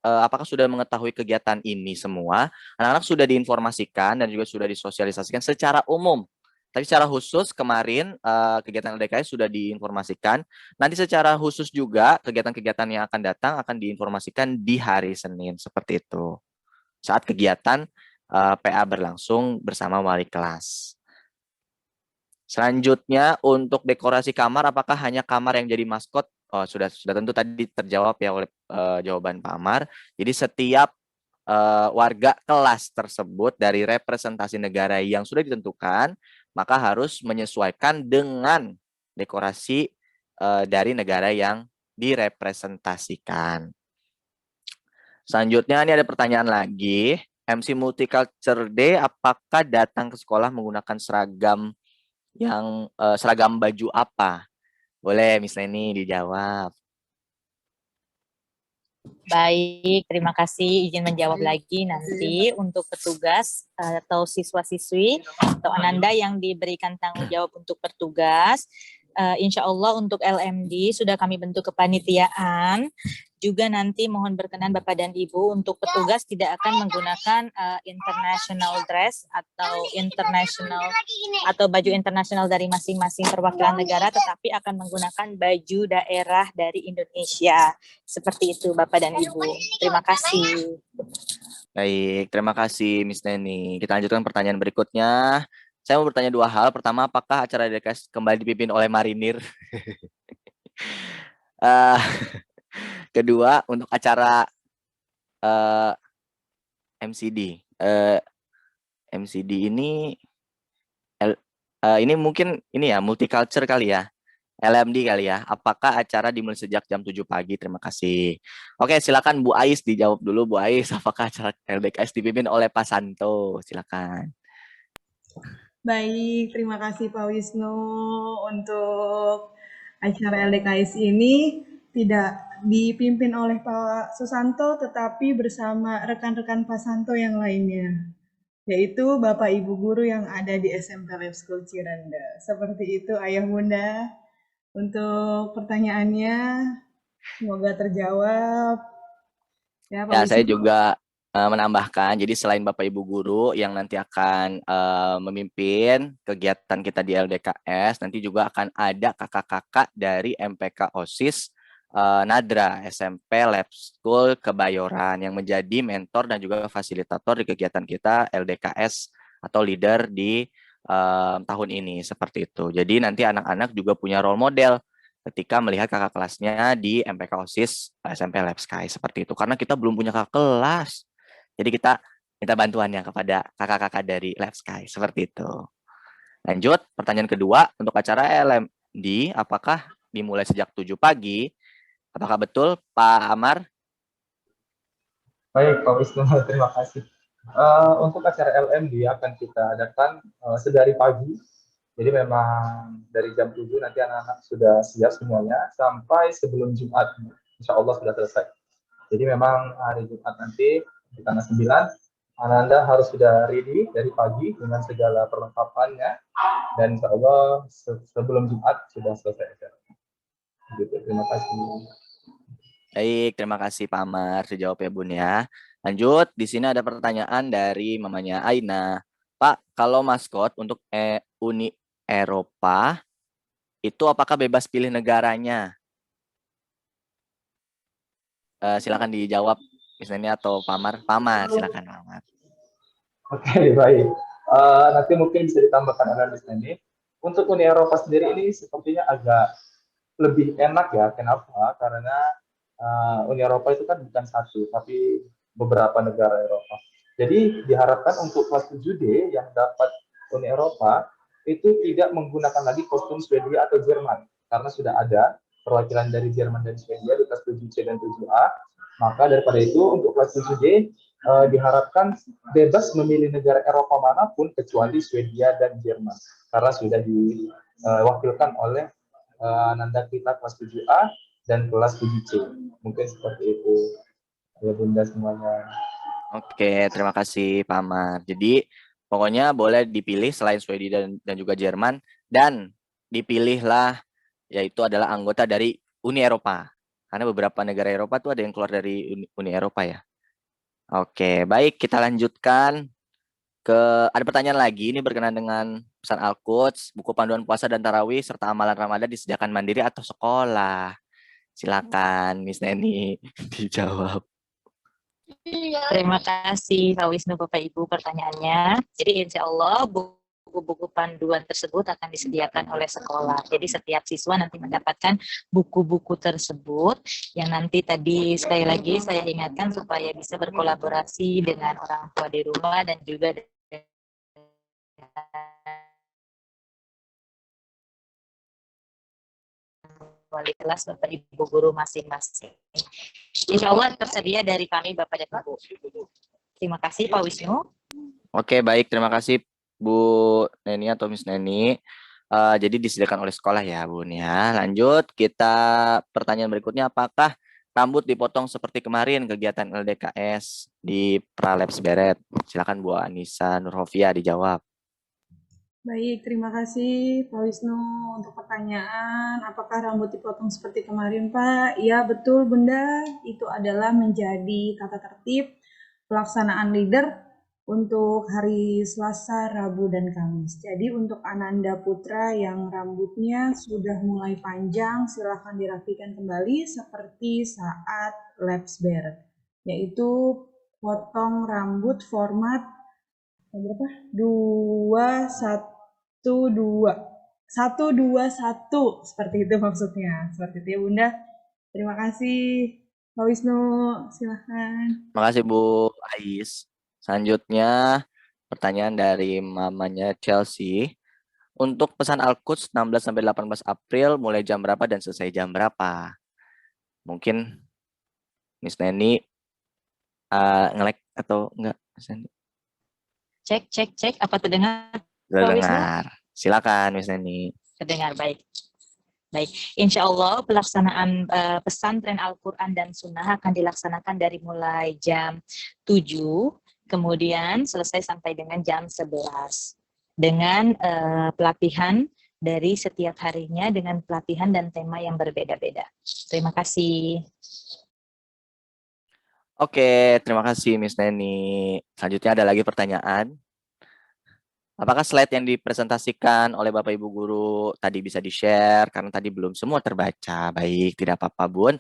apakah sudah mengetahui kegiatan ini semua? Anak-anak sudah diinformasikan dan juga sudah disosialisasikan secara umum. Tapi secara khusus kemarin kegiatan LDKS sudah diinformasikan. Nanti secara khusus juga kegiatan-kegiatan yang akan datang akan diinformasikan di hari Senin, seperti itu. Saat kegiatan PA berlangsung bersama wali kelas. Selanjutnya untuk dekorasi kamar, apakah hanya kamar yang jadi maskot? Oh, sudah tentu tadi terjawab ya oleh jawaban Pak Amar. Jadi setiap warga kelas tersebut dari representasi negara yang sudah ditentukan, maka harus menyesuaikan dengan dekorasi dari negara yang direpresentasikan. Selanjutnya ini ada pertanyaan lagi. MC Multiculture Day, apakah datang ke sekolah menggunakan seragam seragam baju apa? Boleh Miss Neni dijawab. Baik, terima kasih. Izin menjawab lagi nanti untuk petugas atau siswa-siswi atau Ananda yang diberikan tanggung jawab untuk bertugas. Insya Allah untuk LMD sudah kami bentuk kepanitiaan. Juga nanti mohon berkenan Bapak dan Ibu untuk petugas tidak akan menggunakan international dress atau international atau baju internasional dari masing-masing perwakilan negara, tetapi akan menggunakan baju daerah dari Indonesia. Seperti itu Bapak dan Ibu. Terima kasih. Baik, terima kasih Miss Neni. Kita lanjutkan pertanyaan berikutnya. Saya mau bertanya dua hal. Pertama, apakah acara DKS kembali dipimpin oleh marinir? Kedua, untuk acara MCD. MCD ini mungkin ini ya multicultural kali ya. LMD kali ya. Apakah acara dimulai sejak jam 7 pagi? Terima kasih. Oke, silakan Bu Ais dijawab dulu. Bu Ais, apakah acara LDKS dipimpin oleh Pak Santo? Silakan. Baik, terima kasih Pak Wisnu. Untuk acara LDKS ini tidak dipimpin oleh Pak Susanto, tetapi bersama rekan-rekan Pak Santo yang lainnya, yaitu Bapak Ibu Guru yang ada di SMP Lab School Cirende. Seperti itu Ayah Bunda. Untuk pertanyaannya, semoga terjawab. Ya, Pak Ya, saya Wisnu. juga menambahkan, jadi selain Bapak Ibu Guru yang nanti akan memimpin kegiatan kita di LDKS, nanti juga akan ada kakak-kakak dari MPK OSIS Nadra SMP Lab School Kebayoran yang menjadi mentor dan juga fasilitator di kegiatan kita LDKS atau leader di tahun ini, seperti itu. Jadi nanti anak-anak juga punya role model ketika melihat kakak kelasnya di MPK OSIS SMP Lab Sky, seperti itu. Karena kita belum punya kakak kelas. Jadi kita minta bantuannya kepada kakak-kakak dari Lab Sky, seperti itu. Lanjut, pertanyaan kedua, untuk acara LMD, apakah dimulai sejak 7 pagi? Apakah betul, Pak Amar? Baik, Pak Wisnu, terima kasih. Untuk acara LMD akan kita adakan sedari pagi. Jadi memang dari jam 7 nanti anak-anak sudah siap semuanya sampai sebelum Jumat. Insya Allah sudah selesai. Jadi memang hari Jumat nanti di tanggal 9, Anda harus sudah ready dari pagi dengan segala perlengkapannya. Dan insya Allah sebelum Jumat sudah selesai. Gitu, terima kasih. Baik, terima kasih Pak Amar. Sejawab ya Bun ya. Lanjut, di sini ada pertanyaan dari mamanya Aina. Pak, kalau maskot untuk Uni Eropa, itu apakah bebas pilih negaranya? Silakan dijawab misalnya atau Pamar. Pamar, silakan Pamar. Oke, baik. Nanti mungkin bisa ditambahkan analis ini. Untuk Uni Eropa sendiri ini sepertinya agak lebih enak ya. Kenapa? Karena Uni Eropa itu kan bukan satu, tapi beberapa negara Eropa. Jadi diharapkan untuk kelas 7D yang dapat Uni Eropa itu tidak menggunakan lagi kostum Swedia atau Jerman, karena sudah ada perwakilan dari Jerman dan Swedia di kelas 7C dan 7A. Maka daripada itu untuk kelas 7D diharapkan bebas memilih negara Eropa manapun kecuali Swedia dan Jerman, karena sudah diwakilkan oleh Nanda kita kelas 7A dan kelas 7C. Mungkin seperti itu ya Bunda semuanya. Oke, terima kasih Pak Amar. Jadi pokoknya boleh dipilih selain Swedia dan juga Jerman, dan dipilihlah yaitu adalah anggota dari Uni Eropa. Karena beberapa negara Eropa tuh ada yang keluar dari Uni Eropa ya. Oke, baik, kita lanjutkan ke ada pertanyaan lagi. Ini berkenaan dengan pesan Al-Quds, buku panduan puasa dan tarawih serta amalan Ramadan disediakan mandiri atau sekolah. Silakan Miss Neni dijawab. Terima kasih Pak Wisnu, Bapak Ibu pertanyaannya. Jadi insya Allah buku-buku panduan tersebut akan disediakan oleh sekolah. Jadi setiap siswa nanti mendapatkan buku-buku tersebut yang nanti tadi sekali lagi saya ingatkan supaya bisa berkolaborasi dengan orang tua di rumah dan juga wali kelas Bapak Ibu guru masing-masing. Insya Allah tersedia dari kami Bapak dan Ibu. Terima kasih Pak Wisnu. Oke, baik, terima kasih Bu Neni atau Miss Neni. Jadi disediakan oleh sekolah ya Bun ya. Lanjut, kita pertanyaan berikutnya, apakah rambut dipotong seperti kemarin kegiatan LDKS di Pralabs Beret? Silakan Bu Anissa Nurhofia dijawab. Baik, terima kasih Pak Wisnu untuk pertanyaan. Apakah rambut dipotong seperti kemarin, Pak? Ya, betul Bunda. Itu adalah menjadi tata tertib pelaksanaan leader untuk hari Selasa, Rabu, dan Kamis. Jadi untuk Ananda Putra yang rambutnya sudah mulai panjang, silahkan dirapikan kembali seperti saat Labs Beret, yaitu potong rambut format berapa? 1, 2, 1, seperti itu maksudnya. Seperti itu ya Bunda. Terima kasih Pak Wisnu, silahkan. Terima kasih Bu Ais. Selanjutnya pertanyaan dari mamanya Chelsea. Untuk pesan Al-Quds 16 sampai 18 April mulai jam berapa dan selesai jam berapa? Mungkin Miss Neni nge-lag atau enggak? Miss Neni? Cek, apa terdengar? Sudah Pak Wisnu? dengar. Silakan Miss Neni. Terdengar, baik. Baik, insya Allah pelaksanaan pesantren Al-Quran dan Sunnah akan dilaksanakan dari mulai jam 7, kemudian selesai sampai dengan jam 11. Dengan pelatihan dari setiap harinya dengan pelatihan dan tema yang berbeda-beda. Terima kasih. Oke, terima kasih Miss Neni. Selanjutnya ada lagi pertanyaan. Apakah slide yang dipresentasikan oleh Bapak Ibu Guru tadi bisa di-share? Karena tadi belum semua terbaca. Baik, tidak apa-apa Bun.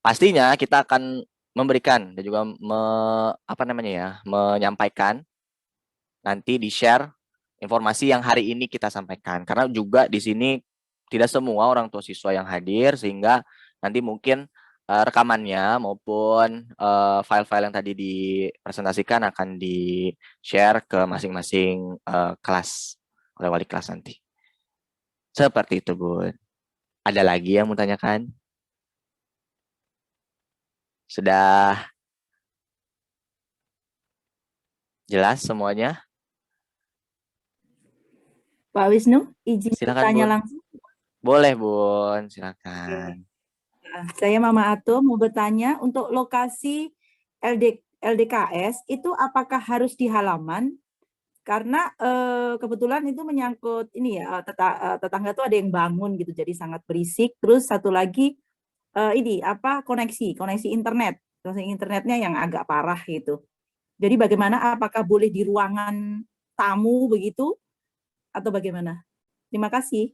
Pastinya kita akan memberikan dan juga menyampaikan nanti di-share informasi yang hari ini kita sampaikan. Karena juga di sini tidak semua orang tua siswa yang hadir, sehingga nanti mungkin rekamannya maupun file-file yang tadi dipresentasikan akan di-share ke masing-masing kelas oleh wali kelas nanti. Seperti itu, Bun. Ada lagi yang mau tanyakan? Sudah jelas semuanya? Pak Wisnu, izin Silakan, bertanya Bun. langsung. Boleh, Bun. Silakan. Saya Mama Ato mau bertanya, untuk lokasi LDKS itu apakah harus di halaman? Karena kebetulan itu menyangkut ini ya, tetangga tuh ada yang bangun gitu, jadi sangat berisik. Terus satu lagi koneksi internet. Koneksi internetnya yang agak parah gitu. Jadi bagaimana, apakah boleh di ruangan tamu begitu atau bagaimana? Terima kasih.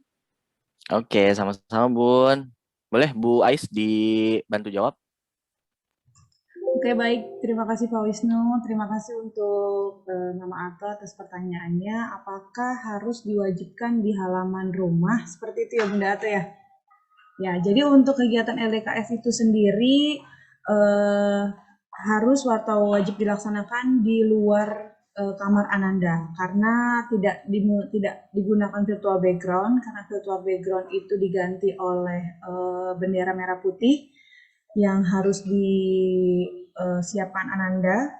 Oke, sama-sama Bun. Boleh Bu Ais dibantu jawab? Oke, baik. Terima kasih Pak Wisnu. Terima kasih untuk Mama Ato atas pertanyaannya. Apakah harus diwajibkan di halaman rumah? Seperti itu ya Bunda Ato ya? Ya, jadi untuk kegiatan LDKS itu sendiri harus atau wajib dilaksanakan di luar kamar Ananda, karena tidak digunakan virtual background, karena virtual background itu diganti oleh bendera merah putih yang harus disiapkan Ananda.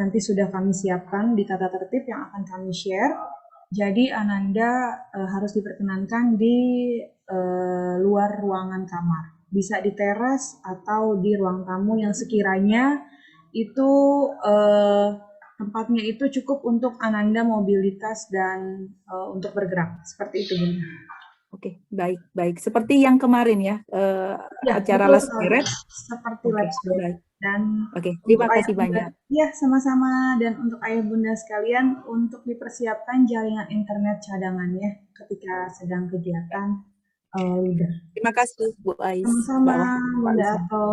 Nanti sudah kami siapkan di tata tertib yang akan kami share. Jadi Ananda harus diperkenankan di luar ruangan kamar. Bisa di teras atau di ruang tamu yang sekiranya itu tempatnya itu cukup untuk Ananda mobilitas dan untuk bergerak. Seperti itu, Bunda. Oke, baik. Seperti yang kemarin ya, acara Labs Beret. Seperti Labs Beret. Dan terima kasih banyak. Ya, sama-sama. Dan untuk ayah bunda sekalian, untuk dipersiapkan jaringan internet cadangannya ketika sedang kegiatan leader. Terima kasih Bu Ais. Sama-sama, Bunda Ato.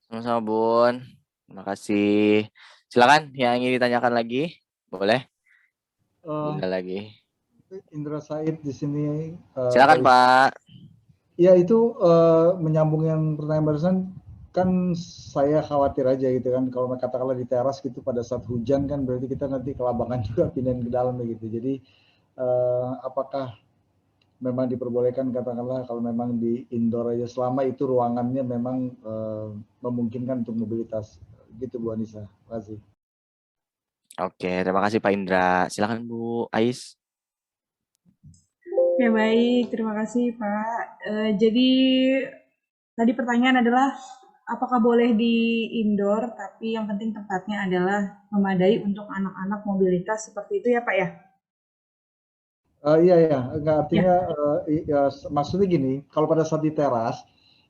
Sama-sama Bun. Terima kasih. Silakan yang ingin ditanyakan lagi, boleh. Bunda lagi. Indra Said di sini. Silakan Pak. Ya itu menyambung yang pertanyaan barusan, kan saya khawatir aja gitu kan, kalau katakanlah di teras gitu pada saat hujan kan berarti kita nanti kelabangan juga pindahin ke dalam begitu. Jadi apakah memang diperbolehkan katakanlah kalau memang di indoor aja selama itu ruangannya memang memungkinkan untuk mobilitas gitu Bu Anissa. Terima kasih. Oke, terima kasih Pak Indra. Silakan Bu Ais. Oke, baik. Terima kasih, Pak. Jadi, tadi pertanyaan adalah apakah boleh di indoor, tapi yang penting tempatnya adalah memadai untuk anak-anak mobilitas seperti itu ya Pak ya? Iya ya, enggak artinya Ya. maksudnya gini, kalau pada saat di teras,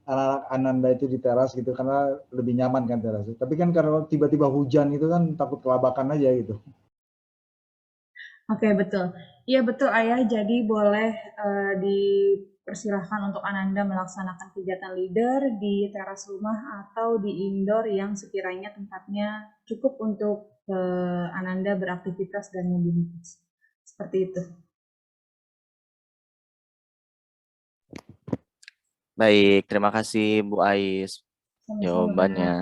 anak-anak Ananda itu di teras gitu karena lebih nyaman kan teras. Tapi kan kalau tiba-tiba hujan itu kan takut kelabakan aja gitu. Oke, betul. Iya betul Ayah, jadi boleh dipersilahkan untuk Ananda melaksanakan kegiatan leader di teras rumah atau di indoor yang sekiranya tempatnya cukup untuk Ananda beraktivitas dan mobilitas. Seperti itu. Baik, terima kasih Bu Ais Sama-sama. jawabannya.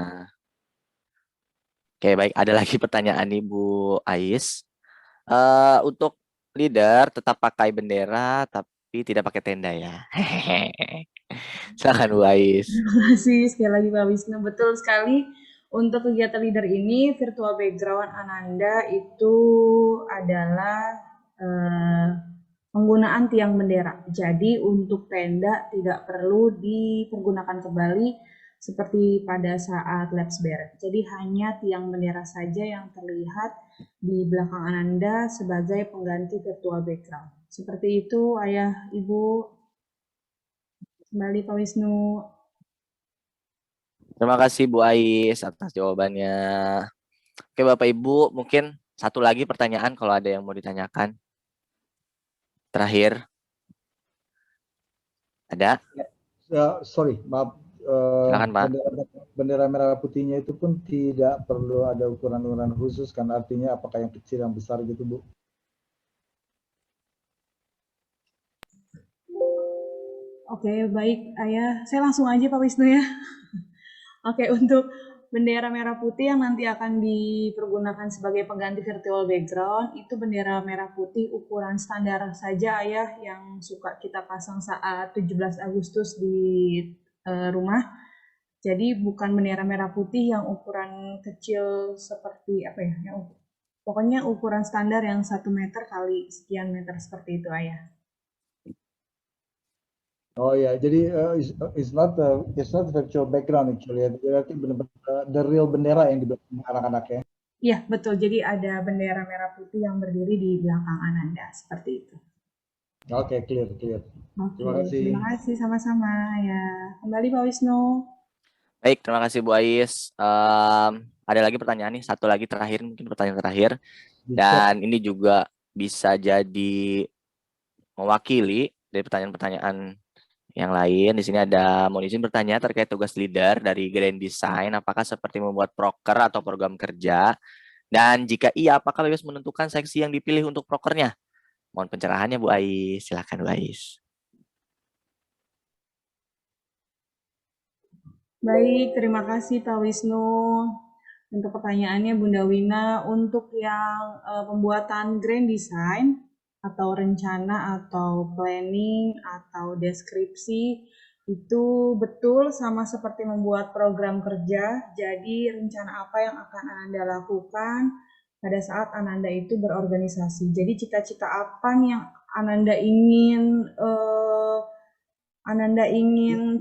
Oke, baik. Ada lagi pertanyaan nih Bu Ais. Untuk leader tetap pakai bendera tapi tidak pakai tenda ya. Silakan Bu Ais. Terima kasih sekali lagi Pak Wisnu. Betul sekali. Untuk kegiatan leader ini, virtual background Ananda itu adalah penggunaan tiang bendera. Jadi untuk tenda tidak perlu dipergunakan kembali seperti pada saat Labs Bear. Jadi hanya tiang bendera saja yang terlihat di belakang Ananda sebagai pengganti virtual background. Seperti itu Ayah, Ibu. Kembali Pak Wisnu. Terima kasih Bu Ais atas jawabannya. Oke Bapak Ibu, mungkin satu lagi pertanyaan kalau ada yang mau ditanyakan. Terakhir. Ada? Sorry, maaf. Silakan Pak. Bendera merah putihnya itu pun tidak perlu ada ukuran-ukuran khusus kan, artinya apakah yang kecil yang besar gitu Bu? Oke, baik Ayah. Saya langsung aja Pak Wisnu ya. Oke, untuk bendera merah putih yang nanti akan dipergunakan sebagai pengganti virtual background, itu bendera merah putih ukuran standar saja Ayah yang suka kita pasang saat 17 Agustus di rumah. Jadi bukan bendera merah putih yang ukuran kecil seperti apa ya, pokoknya ukuran standar yang 1 meter kali sekian meter seperti itu Ayah. Oh ya, jadi it's not virtual background actually. Berarti benar-benar the real bendera yang di belakang anak-anak ya. Iya, betul. Jadi ada bendera merah putih yang berdiri di belakang Ananda seperti itu. Oke, clear. Oke, Terima kasih. terima kasih sama-sama ya. Kembali Pak Wisnu. Baik, terima kasih Bu Ais. Ada lagi pertanyaan nih, satu lagi terakhir, mungkin pertanyaan terakhir. Dan ini juga bisa jadi mewakili dari pertanyaan-pertanyaan yang lain. Di sini ada mohon izin bertanya terkait tugas leader dari Grand Design, apakah seperti membuat proker atau program kerja? Dan jika iya, apakah bebas menentukan seksi yang dipilih untuk prokernya? Mohon pencerahannya Bu Ais. Silakan Bu Ais. Baik, terima kasih Pak Wisnu. Untuk pertanyaannya Bunda Wina, untuk yang pembuatan Grand Design atau rencana atau planning atau deskripsi itu betul sama seperti membuat program kerja. Jadi rencana apa yang akan Ananda lakukan pada saat Ananda itu berorganisasi. Jadi cita-cita apa yang Ananda ingin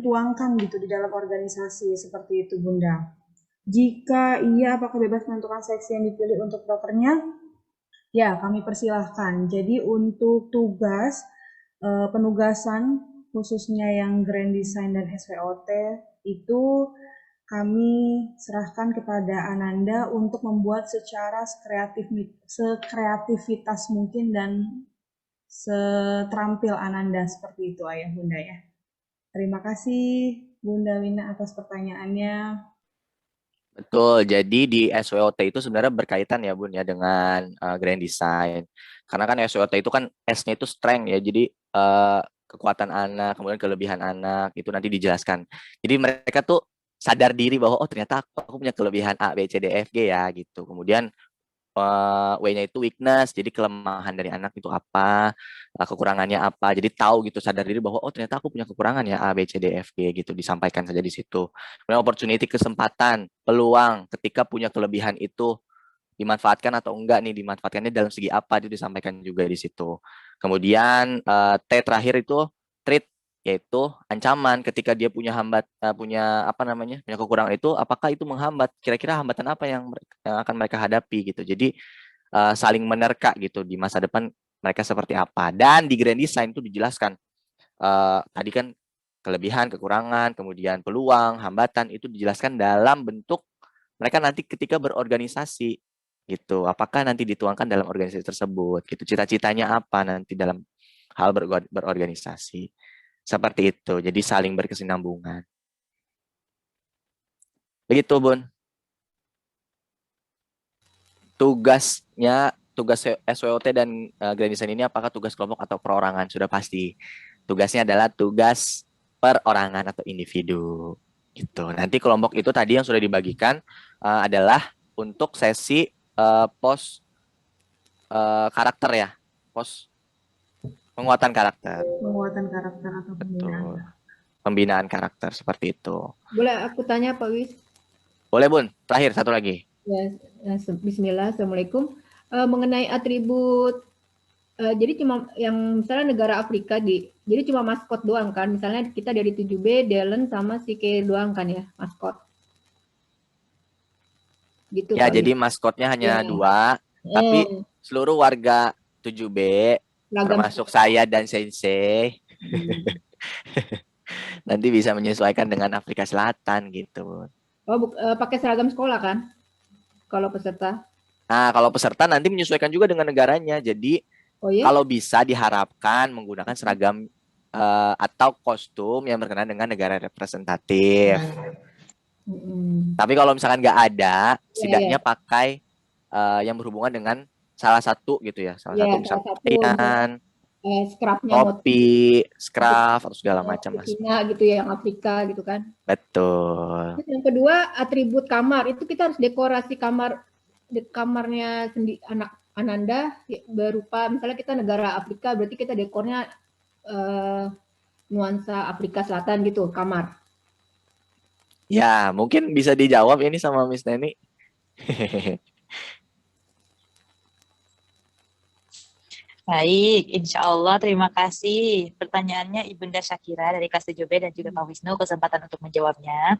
tuangkan gitu di dalam organisasi seperti itu Bunda. Jika iya, apakah bebas menentukan seksi yang dipilih untuk prokernya? Ya, kami persilahkan. Jadi untuk tugas penugasan khususnya yang Grand Design dan SWOT itu kami serahkan kepada Ananda untuk membuat secara sekreativitas mungkin dan seterampil Ananda seperti itu Ayah Bunda ya. Terima kasih Bunda Wina atas pertanyaannya. Betul, jadi di SWOT itu sebenarnya berkaitan ya Bun ya dengan Grand Design. Karena kan SWOT itu kan S-nya itu strength ya, jadi kekuatan anak, kemudian kelebihan anak, itu nanti dijelaskan. Jadi mereka tuh sadar diri bahwa oh ternyata aku punya kelebihan A, B, C, D, F, G ya gitu. Kemudian W-nya itu weakness, jadi kelemahan dari anak itu apa, kekurangannya apa, jadi tahu gitu, sadar diri bahwa oh ternyata aku punya kekurangan ya A, B, C, D, F, G gitu, disampaikan saja di situ. Kemudian opportunity, kesempatan, peluang ketika punya kelebihan itu dimanfaatkan atau enggak nih, dimanfaatkannya dalam segi apa itu disampaikan juga di situ. Kemudian T terakhir itu treat yaitu ancaman ketika dia punya punya kekurangan itu, apakah itu menghambat, kira-kira hambatan apa yang akan mereka hadapi gitu. Jadi saling menerka gitu di masa depan mereka seperti apa. Dan di grand design itu dijelaskan tadi kan kelebihan, kekurangan, kemudian peluang, hambatan itu dijelaskan dalam bentuk mereka nanti ketika berorganisasi gitu. Apakah nanti dituangkan dalam organisasi tersebut gitu. Cita-citanya apa nanti dalam hal berorganisasi. Seperti itu. Jadi saling berkesinambungan. Begitu, Bun. Tugas SWOT dan grand design ini apakah tugas kelompok atau perorangan? Sudah pasti. Tugasnya adalah tugas perorangan atau individu. Gitu. Nanti kelompok itu tadi yang sudah dibagikan adalah untuk sesi pos karakter ya. Pos penguatan karakter. Penguatan karakter atau pembinaan. Pembinaan karakter seperti itu. Boleh aku tanya Pak Wis? Boleh Bun. Terakhir satu lagi. Ya, Bismillah. Assalamualaikum. Mengenai atribut, jadi cuma yang misalnya negara Afrika jadi cuma maskot doang kan? Misalnya kita dari 7B, Dellen sama si Keir doang kan ya maskot. Gitu. Ya, jadi maskotnya hanya dua, tapi seluruh warga 7B termasuk saya dan Sensei nanti bisa menyesuaikan dengan Afrika Selatan gitu. Oh, pakai seragam sekolah kan? Kalau peserta? Nah, kalau peserta nanti menyesuaikan juga dengan negaranya. Jadi kalau bisa diharapkan menggunakan seragam atau kostum yang berkenaan dengan negara representatif. Tapi kalau misalkan nggak ada, setidaknya pakai yang berhubungan dengan salah satu gitu ya, salah satu misalnya topi, scarf atau segala macam mas. Cina gitu ya, yang Afrika gitu kan. Betul. Terus yang kedua atribut kamar itu kita harus dekorasi kamarnya sendiri anak Ananda berupa misalnya kita negara Afrika berarti kita dekornya nuansa Afrika Selatan gitu kamar. Ya mungkin bisa dijawab ini sama Miss Neni. Baik, insya Allah terima kasih. Pertanyaannya Ibunda Syakira dari kelas 7B dan juga Pak Wisnu kesempatan untuk menjawabnya.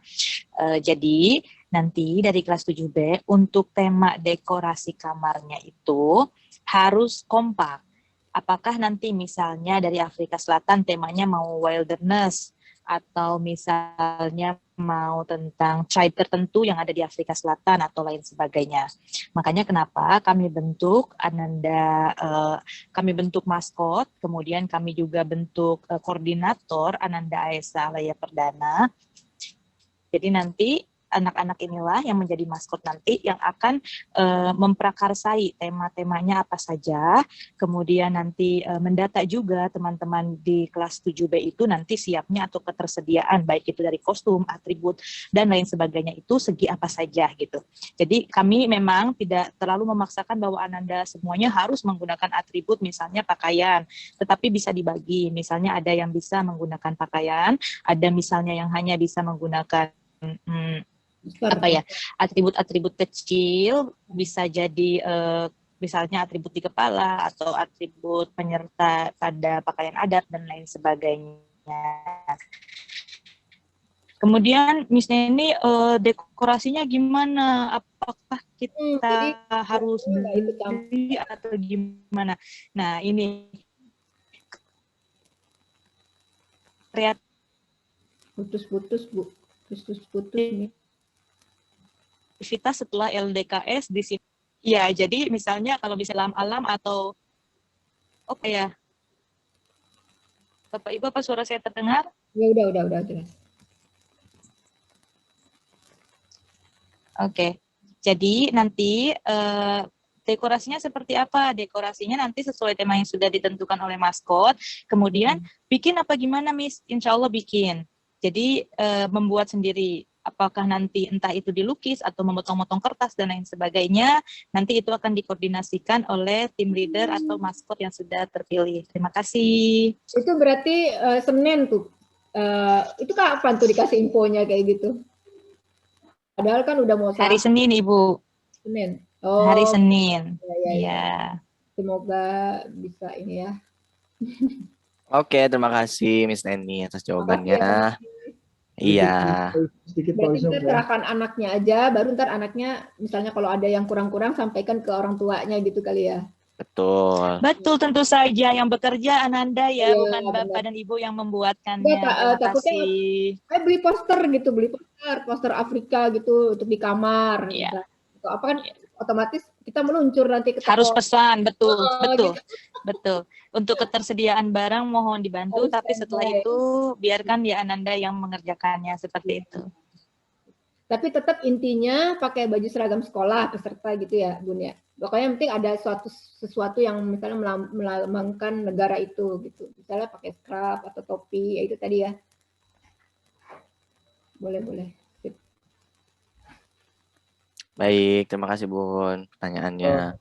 Jadi nanti dari kelas 7B untuk tema dekorasi kamarnya itu harus kompak. Apakah nanti misalnya dari Afrika Selatan temanya mau wilderness atau misalnya mau tentang tribe tertentu yang ada di Afrika Selatan atau lain sebagainya. Makanya kenapa kami bentuk kami bentuk maskot, kemudian kami juga bentuk koordinator Ananda Aesa Alaya Perdana. Jadi nanti anak-anak inilah yang menjadi maskot nanti yang akan memprakarsai tema-temanya apa saja, kemudian nanti mendata juga teman-teman di kelas 7B itu nanti siapnya atau ketersediaan baik itu dari kostum, atribut dan lain sebagainya itu segi apa saja gitu. Jadi kami memang tidak terlalu memaksakan bahwa Ananda semuanya harus menggunakan atribut misalnya pakaian, tetapi bisa dibagi. Misalnya ada yang bisa menggunakan pakaian, ada misalnya yang hanya bisa menggunakan atribut-atribut kecil, bisa jadi misalnya atribut di kepala atau atribut penyerta pada pakaian adat dan lain sebagainya. Kemudian misalnya ini dekorasinya gimana? Apakah kita harus beli atau gimana? Nah ini putus-putus Bu, putus-putus nih. Aktivitas setelah LDKS di sini. Ya, jadi misalnya kalau bisa alam-alam atau ya. Bapak Ibu apa suara saya terdengar? Ya udah jelas. Oke. Jadi nanti dekorasinya seperti apa? Dekorasinya nanti sesuai tema yang sudah ditentukan oleh maskot. Kemudian bikin apa gimana, Miss? Insya Allah bikin. Jadi membuat sendiri. Apakah nanti entah itu dilukis atau memotong-motong kertas dan lain sebagainya, nanti itu akan dikoordinasikan oleh tim leader atau maskot yang sudah terpilih. Terima kasih. Itu berarti Senin tuh. Itu kapan tuh dikasih infonya kayak gitu? Padahal kan udah mau hari Senin, Ibu. Senin. Oh. Hari Senin. Ya. Semoga bisa ini ya. Oke, terima kasih Miss Neni atas Makasih ya, Kak jawabannya. Neni. Iya. Sedikit Pak Berarti Wisnu kita ya. serahkan anaknya aja, baru ntar anaknya misalnya kalau ada yang kurang-kurang sampaikan ke orang tuanya gitu kali ya. Betul. Betul, tentu saja yang bekerja Ananda ya, Iya, bukan Bapak benar. dan Ibu yang Enggak, membuatkannya. Terima takutnya kasih. saya beli poster gitu, poster Afrika gitu untuk di kamar. Iya. Atau apa kan otomatis kita meluncur nanti ke Harus toko. pesan, betul, betul, Gitu. betul. Untuk ketersediaan barang mohon dibantu, Harus tapi setelah standby. itu biarkan ya Ananda yang mengerjakannya seperti itu. Tapi tetap intinya pakai baju seragam sekolah peserta gitu ya, Bun ya. Pokoknya yang penting ada sesuatu yang misalnya melambangkan negara itu gitu. Misalnya pakai scarf atau topi, ya itu tadi ya. Boleh. Sip. Baik, terima kasih Bun pertanyaannya.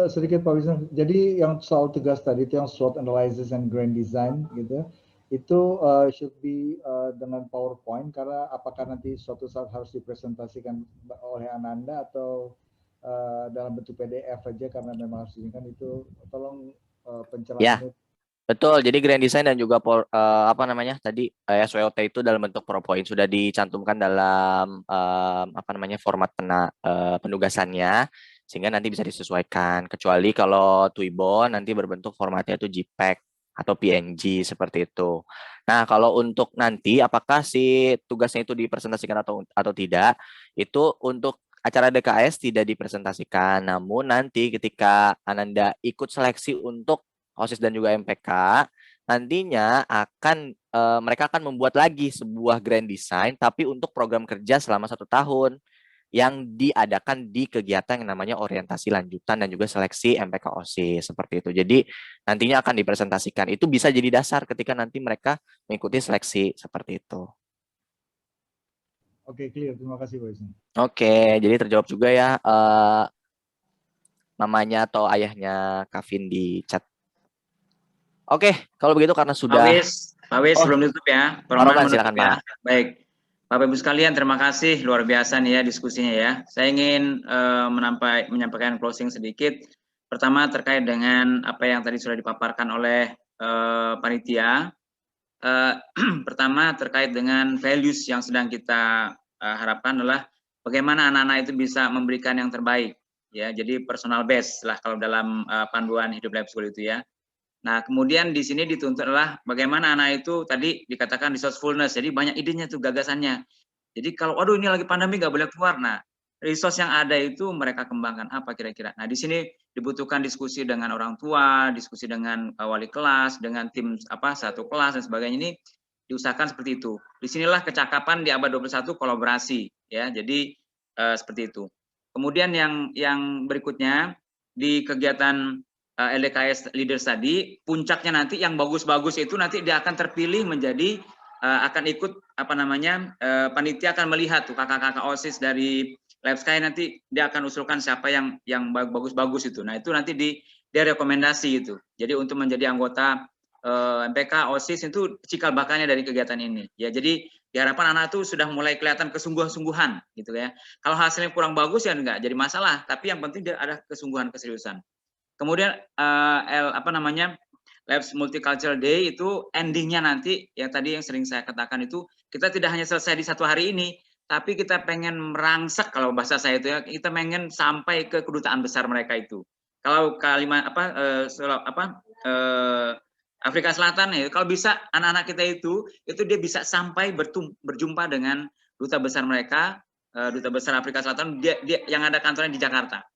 Sedikit Pak Wisnu. Jadi yang soal tugas tadi itu yang SWOT analysis and grand design gitu, itu should be dengan PowerPoint, karena apakah nanti suatu saat harus dipresentasikan oleh Ananda atau dalam bentuk PDF aja karena memang harus ini kan, itu tolong pencerahannya. Betul, jadi grand design dan juga tadi SWOT itu dalam bentuk PowerPoint sudah dicantumkan dalam format penugasannya, sehingga nanti bisa disesuaikan. Kecuali kalau Tuibon nanti berbentuk formatnya itu JPEG atau PNG seperti itu. Nah, kalau untuk nanti apakah si tugasnya itu dipresentasikan atau tidak, itu untuk acara DKS tidak dipresentasikan. Namun nanti ketika Ananda ikut seleksi untuk OSIS dan juga MPK, nantinya mereka akan membuat lagi sebuah grand design tapi untuk program kerja selama 1 tahun yang diadakan di kegiatan yang namanya orientasi lanjutan dan juga seleksi MPK OSIS seperti itu. Jadi nantinya akan dipresentasikan. Itu bisa jadi dasar ketika nanti mereka mengikuti seleksi seperti itu. Oke, clear. Terima kasih Pak Wisnu. Oke, jadi terjawab juga ya namanya atau ayahnya Kavin di chat. Oke, kalau begitu karena sudah... Pak Wis, sebelum tutup ya. Pak Roman, silakan ya. Pak. Baik. Bapak Ibu sekalian, terima kasih. Luar biasa nih ya diskusinya ya. Saya ingin menyampaikan closing sedikit. Pertama terkait dengan apa yang tadi sudah dipaparkan oleh panitia. Pertama terkait dengan values yang sedang kita harapkan adalah bagaimana anak-anak itu bisa memberikan yang terbaik. Ya, jadi personal best lah kalau dalam panduan Hidup Lab School itu ya. Nah, kemudian di sini dituntut adalah bagaimana anak itu tadi dikatakan resourcefulness, jadi banyak idenya tuh, gagasannya. Jadi kalau, waduh ini lagi pandemi nggak boleh keluar, nah resource yang ada itu mereka kembangkan apa kira-kira. Nah, di sini dibutuhkan diskusi dengan orang tua, diskusi dengan wali kelas, dengan tim satu kelas dan sebagainya, ini diusahakan seperti itu. Disinilah kecakapan di abad 21 kolaborasi, ya. Jadi seperti itu. Kemudian yang berikutnya di kegiatan LDKS Leaders tadi, puncaknya nanti yang bagus-bagus itu nanti dia akan terpilih menjadi akan ikut panitia akan melihat tuh kakak-kakak OSIS dari Lab Sky, nanti dia akan usulkan siapa yang bagus-bagus itu. Nah, itu nanti dia rekomendasi itu. Jadi untuk menjadi anggota MPK OSIS itu cikal bakalnya dari kegiatan ini. Ya, jadi diharapkan anak itu sudah mulai kelihatan kesungguhan gitu ya. Kalau hasilnya kurang bagus ya enggak jadi masalah, tapi yang penting dia ada kesungguhan, keseriusan. Kemudian Labs Multicultural Day itu endingnya nanti yang tadi yang sering saya katakan itu, kita tidak hanya selesai di 1 hari ini, tapi kita pengen merangsek, kalau bahasa saya itu ya, kita pengen sampai ke kedutaan besar mereka itu. Kalau Afrika Selatan ya, kalau bisa anak-anak kita itu dia bisa sampai berjumpa dengan duta besar mereka, duta besar Afrika Selatan, dia yang ada kantornya di Jakarta.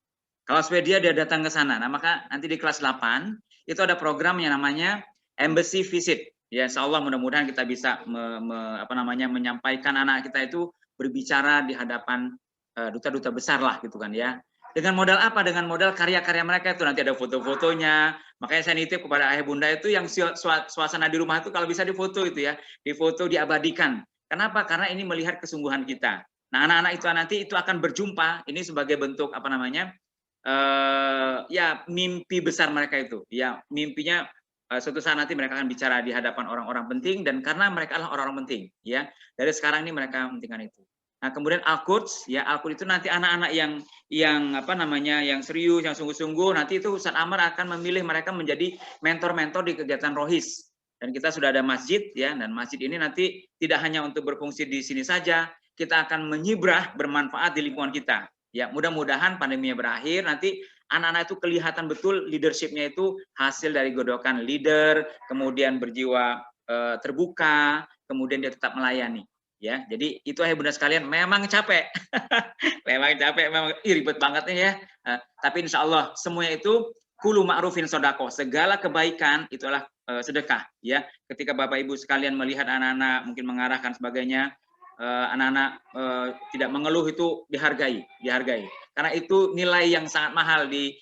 Kalau Swedia dia datang ke sana. Nah, maka nanti di kelas 8 itu ada program yang namanya Embassy Visit. Ya, insya Allah mudah-mudahan kita bisa menyampaikan anak kita itu berbicara di hadapan duta-duta besar lah gitu kan ya. Dengan modal apa? Dengan modal karya-karya mereka itu nanti ada foto-fotonya. Makanya saya nitip kepada ayah bunda itu yang suasana di rumah itu kalau bisa difoto itu ya, difoto, diabadikan. Kenapa? Karena ini melihat kesungguhan kita. Nah, anak-anak itu nanti itu akan berjumpa. Ini sebagai bentuk ya mimpi besar mereka itu, ya mimpinya suatu saat nanti mereka akan bicara di hadapan orang-orang penting, dan karena mereka adalah orang-orang penting, ya dari sekarang ini mereka mementingkan itu. Nah, kemudian Al-Quds, ya Al-Quds itu nanti anak-anak yang serius, yang sungguh-sungguh, nanti itu Ustaz Amar akan memilih mereka menjadi mentor-mentor di kegiatan Rohis. Dan kita sudah ada masjid ya, dan masjid ini nanti tidak hanya untuk berfungsi di sini saja, kita akan menyibrah bermanfaat di lingkungan kita. Ya, mudah-mudahan pandeminya berakhir, nanti anak-anak itu kelihatan betul leadership-nya itu hasil dari godokan leader, kemudian berjiwa terbuka, kemudian dia tetap melayani. Ya, jadi itu ayah bunda sekalian, memang capek, memang capek, memang ribet banget nih ya. Tapi insya Allah semuanya itu kulu ma'rufin sodako, segala kebaikan itulah sedekah. Ya, ketika bapak ibu sekalian melihat anak-anak mungkin mengarahkan sebagainya, anak-anak tidak mengeluh itu dihargai. Karena itu nilai yang sangat mahal di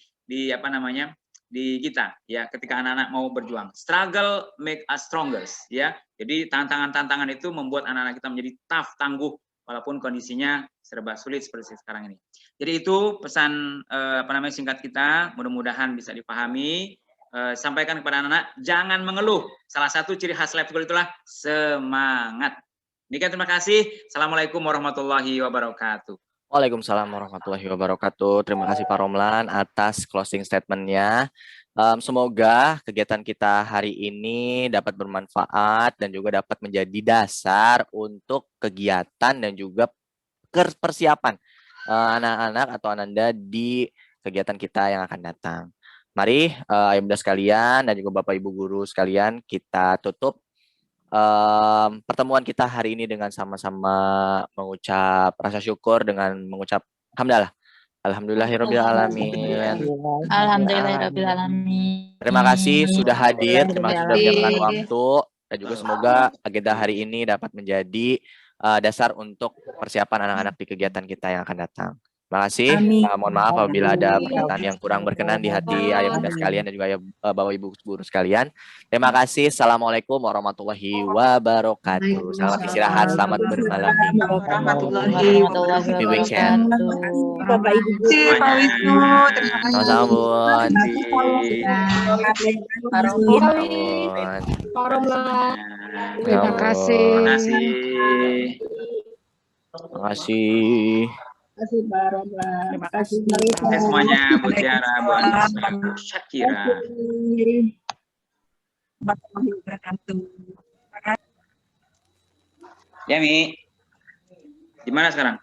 apa namanya di kita ya, ketika anak-anak mau berjuang. Struggle make us stronger ya. Jadi tantangan-tantangan itu membuat anak-anak kita menjadi tough, tangguh walaupun kondisinya serba sulit seperti sekarang ini. Jadi itu pesan apa namanya singkat kita, mudah-mudahan bisa dipahami. Sampaikan kepada anak-anak jangan mengeluh. Salah satu ciri khas Lab School itulah semangat. Demikian, terima kasih. Assalamualaikum warahmatullahi wabarakatuh. Waalaikumsalam warahmatullahi wabarakatuh. Terima kasih Pak Romlan atas closing statement-nya. Semoga kegiatan kita hari ini dapat bermanfaat dan juga dapat menjadi dasar untuk kegiatan dan juga persiapan anak-anak atau Ananda di kegiatan kita yang akan datang. Mari ayah bunda sekalian dan juga Bapak Ibu guru sekalian, kita tutup pertemuan kita hari ini dengan sama-sama mengucap rasa syukur dengan mengucap hamdalah. Alhamdulillahirabbil alamin. Alhamdulillahirabbil alamin. Terima kasih sudah hadir, terima kasih sudah menyempatkan waktu, dan juga semoga agenda hari ini dapat menjadi dasar untuk persiapan anak-anak di kegiatan kita yang akan datang. Terima kasih. Mohon maaf apabila ada perkataan yang kurang berkenan di hati ayah bunda sekalian dan juga ayah bapak ibu guru sekalian. Terima kasih. Assalamualaikum warahmatullahi wabarakatuh. Selamat istirahat, selamat bermalam minggu. Happy weekend. Bapak Ibu guru. Pak Wisnu, terima kasih. Sama-sama Bu Andi. Pak Romlan. Terima kasih. Terima kasih. Terima kasih Pak Romlan. Terima kasih Semuanya, Bu Tiara, Bu Anissa, Bu Syakira. Ya Mi, gimana sekarang?